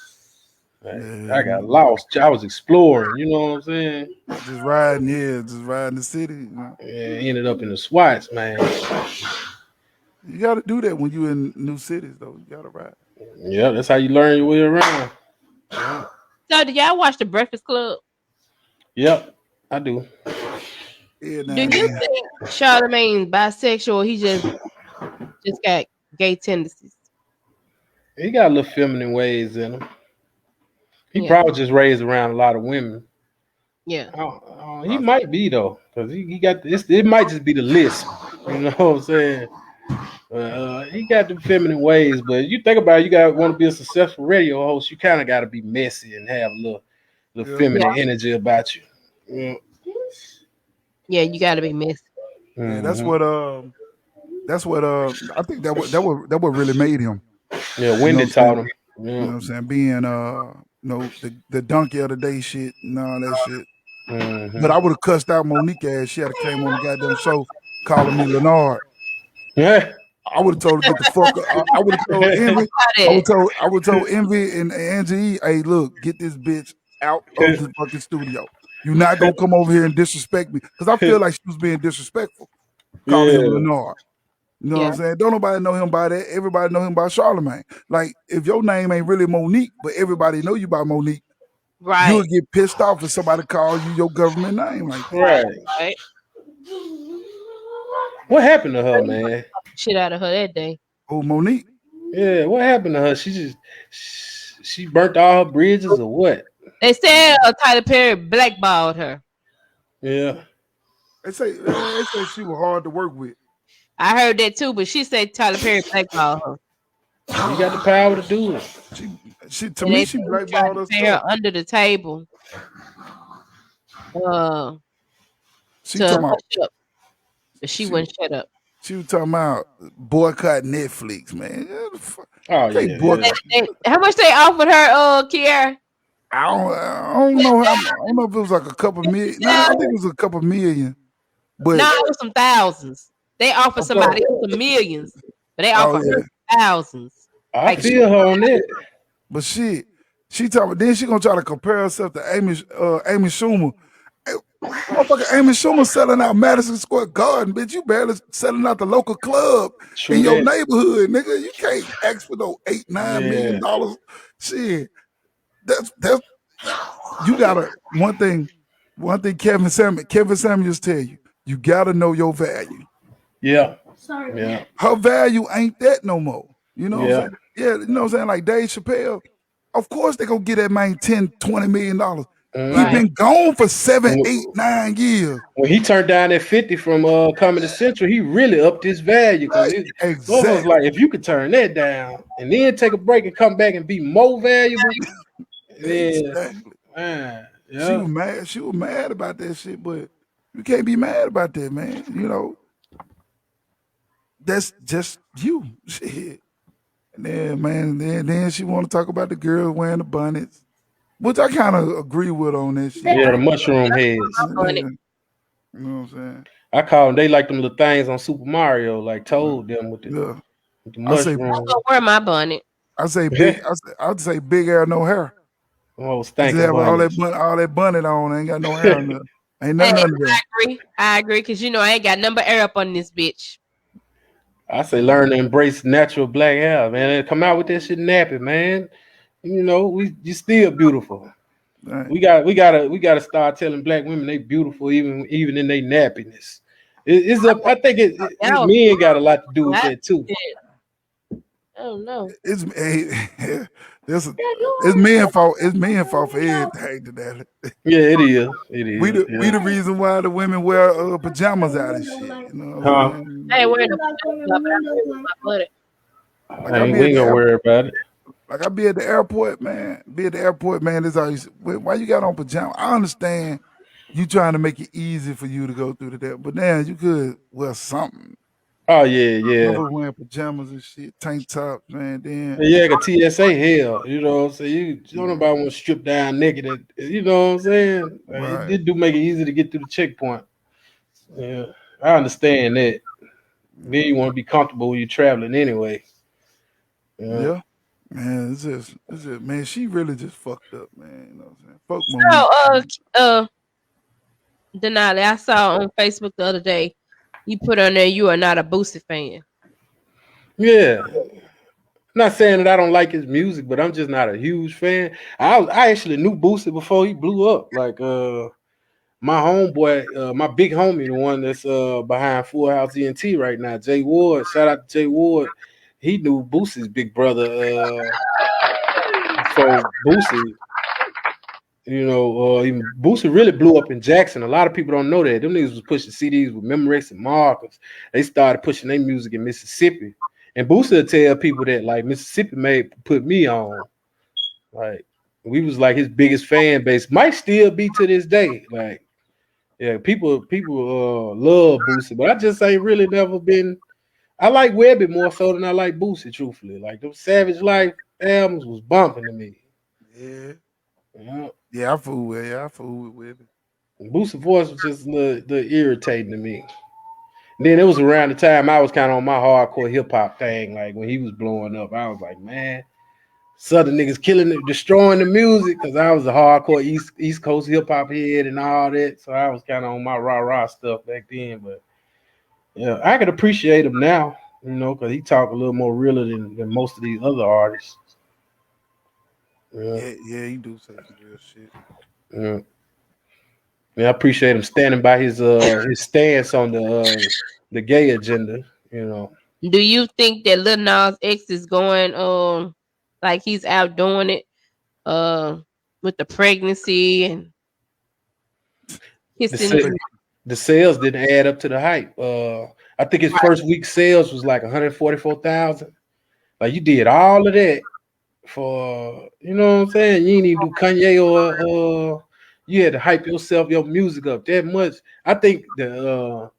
I got lost. I was exploring, you know what I'm saying? Just riding the city. You know? Yeah, ended up in the Swats, man. You got to do that when you in new cities, though. You got to ride. Yeah, that's how you learn your way around. So, did y'all watch The Breakfast Club? Yep, I do. Yeah, do you think Charlamagne's bisexual? Or he just got gay tendencies. He got a little feminine ways in him. He probably just raised around a lot of women. Yeah, he might be though, because he got this. It might just be the lisp. You know what I'm saying? He got the feminine ways, but you think about it, you want to be a successful radio host, you kind of got to be messy and have a little feminine energy about you. Yeah, you got to be messy. Yeah, that's what I think that what really made him. Yeah, Wendy taught him. You know what I'm saying? Being the donkey of the day shit and all that shit. Mm-hmm. But I would have cussed out Monique ass. She had came on the goddamn show calling me Leonard. Yeah. I would have told her to get the fuck up. I would have told Envy. I would told Envy and Angie, hey, look, get this bitch out of the fucking studio. You're not gonna come over here and disrespect me. Because I feel like she was being disrespectful. calling him Yeah. Leonard. You know what Yeah. I'm saying? Don't nobody know him by that. Everybody know him by Charlemagne. Like, if your name ain't really Monique, but everybody know you by Monique, you'll Right. get pissed off if somebody calls you your government name like that. Right. Right. Right. What happened to her, man? Shit out of her that day. Oh, Monique. Yeah, what happened to her? She burnt all her bridges or what? They said Tyler Perry blackballed her. Yeah. They say she was hard to work with. I heard that too, but she said Tyler Perry blackballed her. He got the power to do it. She to And me they she tried blackballed to her pay her stuff. under the table uh, She to talking about hush up, but she she wouldn't shut up. she was talking about boycott Netflix, man. Yeah, the fuck. Oh They yeah, yeah. boycott. How much they offered her, Kiara? I don't know how. I don't know if it was like a couple million. Nah, I think it was a couple million. But No, it was some thousands. They offered somebody some millions, but they oh offered her yeah, thousands. I Like feel her on that. but shit, she talking. Then she gonna try to compare herself to Amy Schumer. Hey, motherfucker, Amy Schumer selling out Madison Square Garden, bitch. You barely selling out the local club in True your that. neighborhood, nigga. You can't ask for no $8-9 million Yeah. dollars. Shit, that's you gotta one thing Kevin Samuels tell you, you gotta know your value. Yeah. Sorry. Yeah. Her value ain't that no more. You know what I'm Yeah. saying? Yeah, you know what I'm saying? Like Dave Chappelle, of course they gonna get that man $10-20 million. He Mhm. right, been gone for 7, When 8, 9 years. when he turned down that 50 from Comedy Central, he really upped his value because Right. motherfuckers Exactly. like if you could turn that down and then take a break and come back and be more valuable, then Exactly. man, She yeah. was mad. She was mad about that shit, but you can't be mad about that, man. You know, that's just you. Shit. And then, man, then she want to talk about the girls wearing the bonnets, which I kind of agree with on that shit. Yeah, the mushroom heads. Yeah, on it. you know what I'm I call them. They like them little things on Super Mario, like saying? told them with Yeah. the I say, I'm mushroom. gonna wear my bonnet. I'd say big hair, no hair. Oh, Just stank of have bunnies. all that bonnet on, ain't got no hair in there. Ain't Hey, nothing under there. I agree, cause I ain't got number air up on this bitch. I say learn to embrace natural black hair, man. And come out with that shit nappy, man. You know, you still beautiful. Right. We gotta start telling black women they beautiful even in their nappiness. It's up. I think Y'all, men got a lot to do with I, that too. I don't know. It's this it's men fault. It's men fault for everything today. Yeah, it is. It We is. we Yeah. the reason why the women wear pajamas out and shit. You know what I'm Huh? I saying? ain't wearing You no like when pajamas, the but I'm windows wearing like my bonnet. Like I ain't. We ain't gonna worry about it. I be at the airport, man. Be at the airport, man. This always why you got on pajamas? I understand you trying to make it easy for you to go through the day, but now you could wear something. Oh yeah, yeah. Motherfuckers wearing pajamas and shit, tank tops, man. Then Yeah, like a TSA hell. You know what I'm saying? You don't yeah, nobody want to strip down naked. You know what I'm saying? It right. did do make it easy to get through the checkpoint. Yeah, I understand that. Then you want to be comfortable when you're traveling anyway. Yeah. Yeah. Man, it's just man, she really just fucked up, man. You know what I'm saying? Fuck So, Monique. Denali, I saw on Facebook the other day, you put on there you are not a Boosie fan. Yeah. I'm not saying that I don't like his music, but I'm just not a huge fan. I actually knew Boosie before he blew up. Like my homeboy, my big homie, the one that's behind Full House ENT right now, Jay Ward. Shout out to Jay Ward. He knew Boosie's big brother before Boosie. Even Boosie really blew up in Jackson. A lot of people don't know that. Them niggas was pushing CDs with Memorex and Marcus. They started pushing their music in Mississippi. And Boosie will tell people that like Mississippi made put me on. Like we was like his biggest fan base. Might still be to this day. Like, yeah, people love Boosie, but I just ain't really never been. I like Webby more so than I like Boosie, truthfully. Like those Savage Life albums was bumping to me. Yeah. Yeah. Yeah, I fool with it. Boosie voice was just a little irritating to me. Then it was around the time I was kind of on my hardcore hip hop thing, like when he was blowing up. I was like, man, Southern niggas killing it, destroying the music, because I was a hardcore East Coast hip hop head and all that. So I was kind of on my rah rah stuff back then. But Yeah, I can appreciate him now, because he talk a little more realer than most of these other artists. Yeah, Yeah, he do say some real shit. yeah. Yeah, I appreciate him standing by his stance on the gay agenda. You know, Do you think that Lil Nas X is going like he's outdoing it uh with the pregnancy and the kissing? sa- the sales didn't add up to the hype. I think his first week sales was like 144,000. Like you did all of that for what I'm saying. You didn't even do Kanye or you had to hype yourself your music up that much. I think the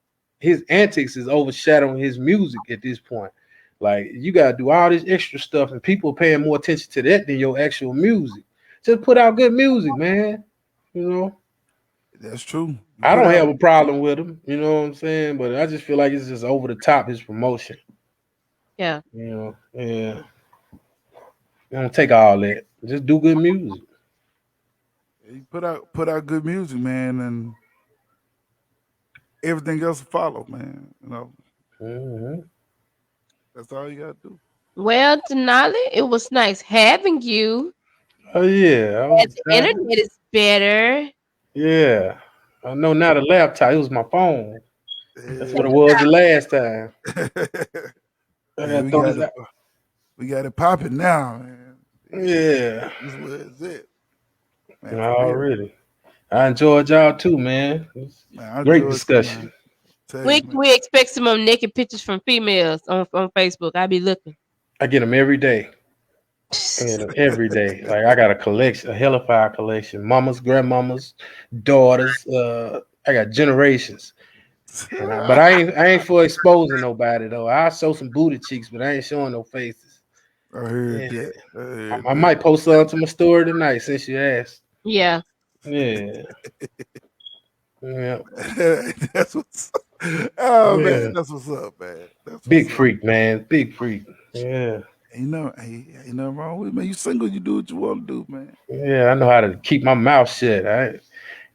his antics is overshadowing his music at this point. Like you gotta do all this extra stuff, and people paying more attention to that than your actual music. Just put out good music, man. You know, That's true. You I put don't out. have a problem with him. You know what I'm saying, but I just feel like it's just over the top his promotion. Yeah. Yeah. Don't take all that. Just do good music. You put out good music, man, and everything else will follow, man. Hmm. That's all you gotta do. Well, Denali, it was nice having you. Oh yeah, I Glad was the internet is better. yeah. I know now the laptop. It was my phone. That's what Yeah. it was the last time. I Yeah, gotta throw this out. we got it popping now, man. Yeah, Yeah, this was it, man. For real, already. I enjoyed y'all too, man. It's man. I great enjoyed it too, man. discussion. Tell you, When man. can we expect some of naked pictures from females on Facebook? I'll be looking. I get them every day. I get them every day. Like I got a collection, a hellified collection. Mamas, grandmamas, daughters. I got generations. But I ain't for exposing nobody though. I show some booty cheeks, but I ain't showing no faces. I heard Yeah, that. I heard I might post something to my story tonight since you asked. Yeah. Yeah, yeah, that. That's what's. Oh yeah. man, that's what's up, man. That's Big what's up. freak, man. Big freak. Yeah, Ain't nothing wrong with it, man. You single, you do what you want to do, man. yeah. I know how to keep my mouth shut.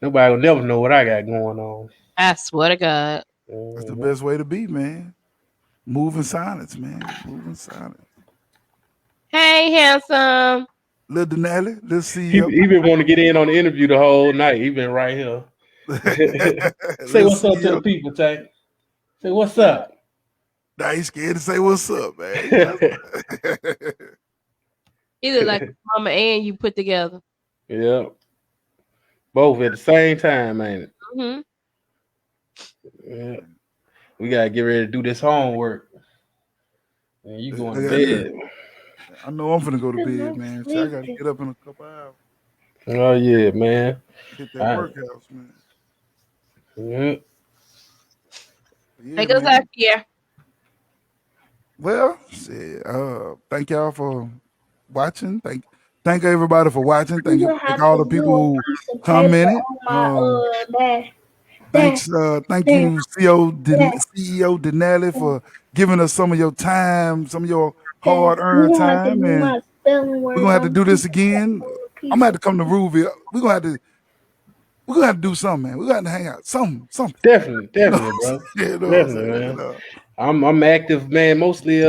Nobody will never know what I got going on. I swear to God. That's the Mhm. best way to be, man. Move in silence, man. Move in silence. Hey, handsome. Lil Denali, little He CEO. he been wanting to get in on the interview the whole night. He been right here. Say Little what's up to the CEO. people, Tank. Say what's up. Now he's scared to say what's up, man. You know? He look like mama and you put together. Yeah, both at the same time, ain't it? Hmm. Yeah. We gotta get ready to do this homework. And you going to Yeah, bed. I know I'm finna go to bed, I'm man. Shit, I gotta sleepy. get up in a couple hours. Oh yeah, man. Hit that I, workouts, man. yeah. Yeah, Take us man. out here. Well, shit, thank y'all for watching. Thank everybody for watching. I'm Thank gonna thank have all to the do people a who piece of paper commented. on my that Thank that you, that. CEO Denali, for giving us some of your time, some of your Dad, hard you earned gonna have to time, do and my spelling we're words gonna have to on do this piece of again. on a I'm gonna piece have of to come to paper. Ruville. We're gonna have to do something, man. We're gonna have to hang out. Something. Definitely, You know, definitely, bro. you know what I'm Definitely, saying? You man. know. I'm active, man. Mostly,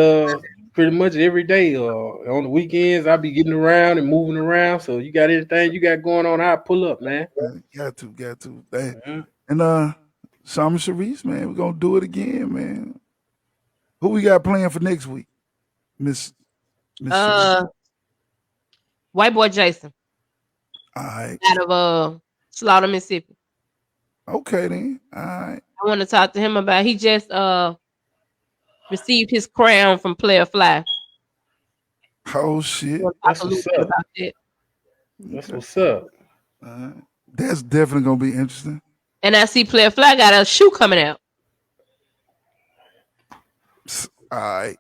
pretty much every day. On the weekends, I be getting around and moving around. So you got anything you got going on, I pull up, man. Got to. Dang. Mhm. And Shaman Sharice, man, we're gonna do it again, man. Who we got playing for next week? Miss Sharice. Uh, white boy Jason All right. out of Slaughter, Mississippi. Okay then. All right. I want to talk to him about. He just received his crown from Player Fly. I Oh shit. want to talk That's a little what's bit up. about that. That's Okay. what's up. All right. That's definitely gonna be interesting. And I see Player Fly got a shoe coming out. All right.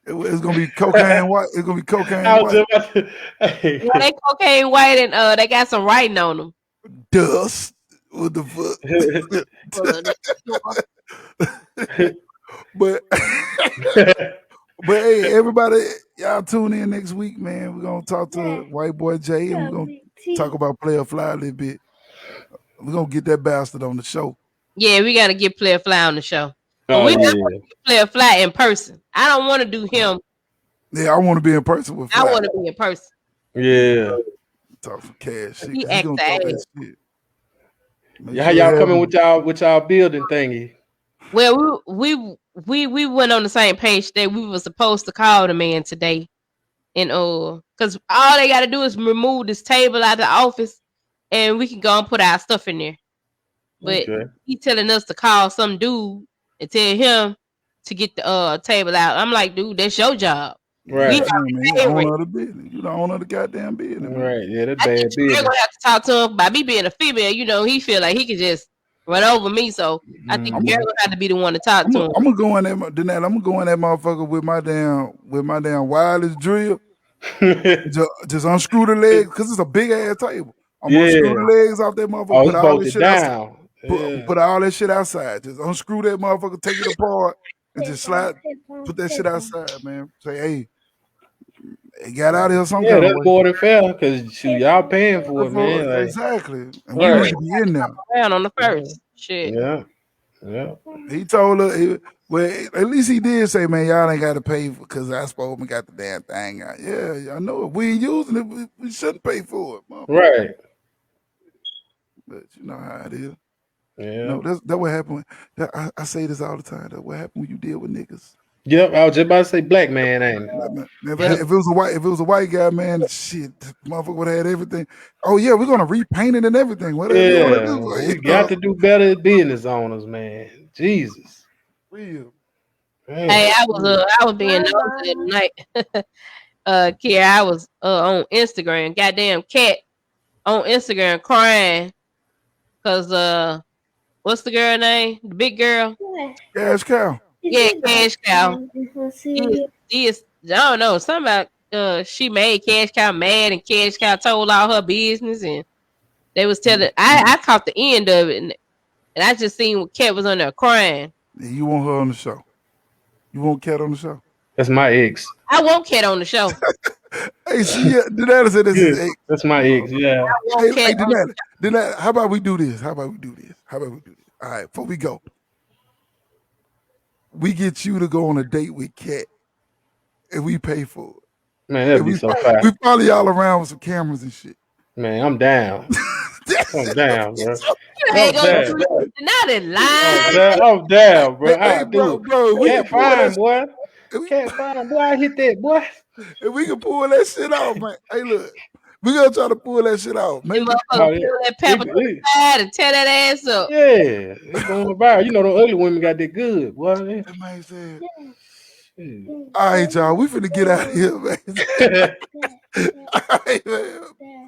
It's gonna be cocaine white. It's gonna be cocaine I was white. just about to, Yeah, they cocaine white and they got some writing on them. Dust. What the fuck? Well, they sure. but but hey, everybody, y'all tune in next week, man. We're gonna talk to Dad, White Boy Jay, you and we're got gonna big talk teeth. about Player Fly a little bit. We're gonna get that bastard on the show. Yeah, we gotta get Player Fly on the show. But Oh we yeah, got Player Fly in person. I don't want to do him. Yeah, I want to be in person with I Fly. want to be in person. yeah. Talk some cash shit, He cause he acts gonna the talk ass. that shit. Make Yeah, how sure y'all he have coming him. with y'all building thingy? Well, we went on the same page that we were supposed to call the man today, and because all they got to do is remove this table out of the office, and we can go and put our stuff in there. But Okay. he telling us to call some dude and tell him to get the table out. I'm like, dude, that's your job. Yeah, We Right. tell him, man, he the already owner ready. of the business. You the owner of the goddamn business, man. Right. Yeah, that's I think bad you're business. gonna have to talk to him by me being a female. You know, he feel like he can just run over me. So I think I'm Mm. you're gonna gonna have to be the one to talk to him. I'm gonna go in there, Denali. I'm gonna go in that motherfucker with my damn wireless drill. Just unscrew the legs, cause it's a big ass table. I'm gonna unscrew Yeah. the legs off that motherfucker. Oh, Put it's all this bolted shit outside. down. Yeah. Put all that shit outside. Just unscrew that motherfucker, take it apart, and just slide. Put that shit outside, man. Say, hey, it got out of here some Yeah, kind of that's way. more than fair because shoot, y'all paying for it, man. Like, Exactly. And we You need right. to be in there. around on the first shit. Yeah. Yeah. He told her, well, at least he did say, man, y'all ain't got to pay because I spoke and got the damn thing out. Yeah, I know it. We ain't using it. We shouldn't pay for it, motherfucker. Right. But you know how it is. Yeah. No, that what happened. I say this all the time. That what happened when you deal with niggas. Yep. I was just about to say black man, ain't it? Like, man, Yeah. if it was a white guy, man, shit, motherfucker would have had everything. Oh yeah, we're gonna repaint it and everything. Whatever you want to Yeah. do, We got to do better as business owners, man. Jesus. real. Man. Hey, I was being nosy tonight. Kiara, I was on Instagram. Goddamn cat on Instagram crying because what's the girl name? The big girl. Cash cow. Yeah, Cash Cow. She is, I don't know, something about she made Cash Cow mad and Cash Cow told all her business and they was telling I caught the end of it and I just seen what Cat was on there crying. Yeah, you want her on the show? You want Cat on the show? That's my ex. I want Cat on the show. Hey, she Denali said this Yeah. is hey, That's my ex. Yeah. I want Cat on Denali, how about we do this? How about we do this? All right, before we go, we get you to go on a date with Cat and we pay for it. Man, that'd And be we so fire. we follow y'all around with some cameras and shit. Man, I'm down. I'm down, bro. You ain't I'm gonna down. do it. Not in I'm line. down. I'm down, bro. Hey, I do. bro, we can Can't pull that find, boy. shit. Can't find, boy. I hit that, boy. If we can pull that shit off, man. Hey, look, we gonna try to pull that shit off. And Maybe motherfucker Oh, yeah. pull that pepper to the side and tear that ass up. Yeah, it's going viral. You know, the ugly women got that good, boy. that man said, Yeah. all right, y'all, we finna get out of here, man. All right, man.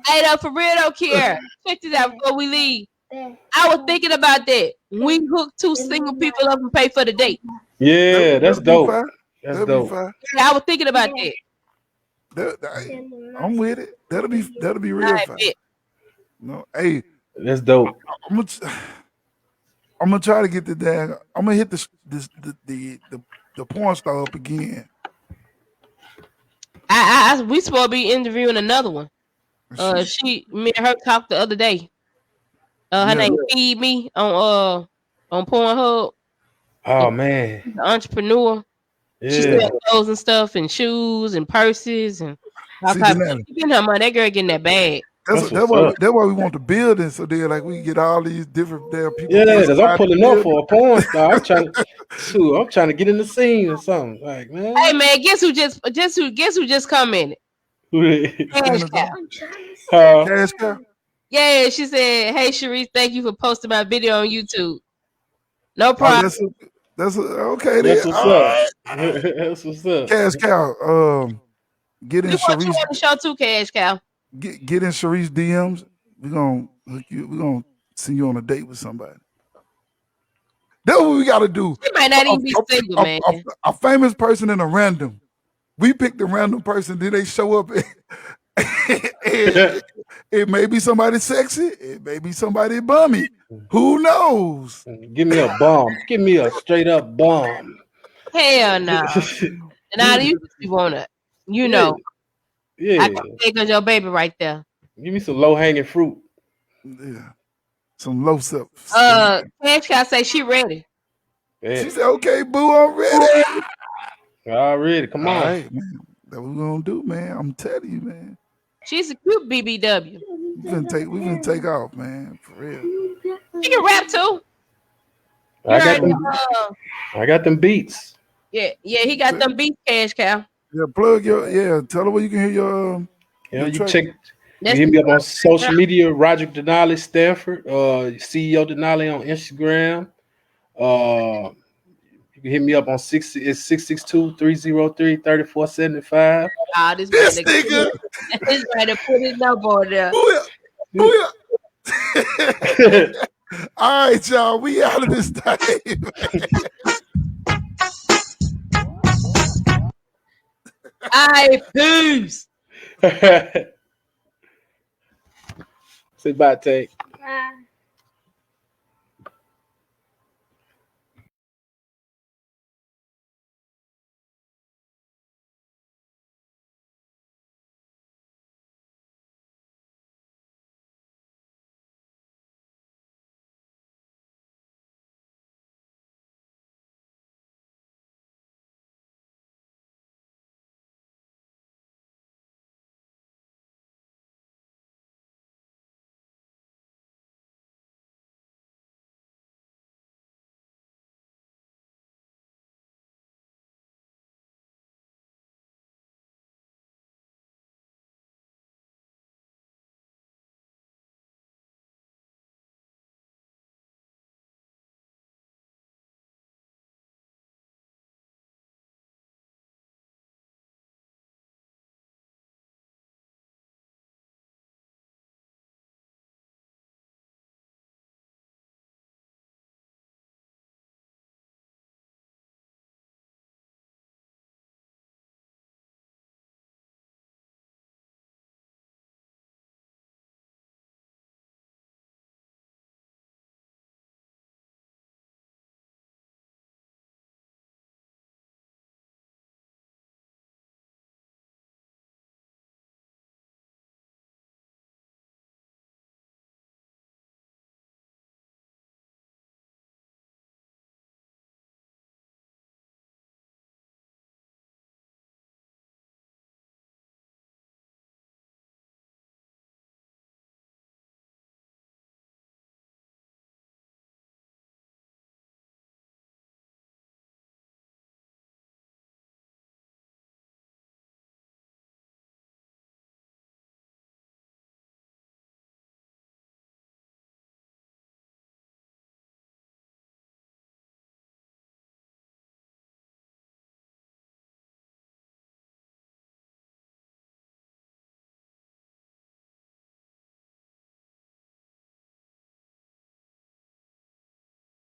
Hey, though, for real, though, Kiara, check this out before we leave. I was thinking about that. We hook two single people up and pay for the date. Yeah, that's That'll be dope. fine. That's That'll dope. be fine. Yeah, I was thinking about that. I'm with it. That'll be real I fine. bet. No, hey, That's dope. I'm gonna try to get the damn. I'm gonna hit the porn star up again. We supposed to be interviewing another one. Me and her talked the other day. Her Yeah. name Feed Me on Pornhub. Oh man. She's an entrepreneur. She Yeah. sells clothes and stuff and shoes and purses and all See, kinds of Denali, stuff. She getting her money. That girl getting that bag. that's That's that's what's why up. that's why we want the building so there like we can get all these different damn people. Yeah, because I'm inside the pulling up building. for a porn star. I'm trying to get in the scene or something. Like, Hey man. man, guess who just commented? Cash Cow. Huh? Cash cow. Yeah, she said, "Hey Sharice, thank you for posting my video on YouTube. No Oh, problem." okay. That's Then what's all up. right. That's what's up. Cash cow. Get in We want you Sharice. on the show too, Cash Cow. Get in Sharice DMs. We're gonna hook you. We're gonna send you on a date with somebody. That's what we gotta do. She might not even be single, man. A famous person and a random. We pick the random person, then they show up. It may be somebody sexy. It may be somebody bummy. Who knows? Give me a bomb. Give me a straight up bomb. Hell no. Now you just wanna, you know, Yeah. I can take on your baby right there. Give me some low hanging fruit. Yeah. some low self. Cash Cow say she ready. Yeah. She said, "Okay, boo, I'm ready." Already, come All on. right, man. That's what we gonna do, man. I'm telling you, man. She's a cute BBW. We finna take off, man. For real. She can rap too. You I got heard them. the, I got them beats. yeah, he got them beats, Cash Cow. Yeah, plug your Tell her where you can hear You your check. You That's hit me up on social media. Roger Denali Stanford. CEO Denali on Instagram. You can hit me up on 662-303-3475. this This man. nigga. This man to put his number on there. Booyah. Booyah. All right, y'all. We out of this thing. Alright, peace. Say bye, Tank. Bye.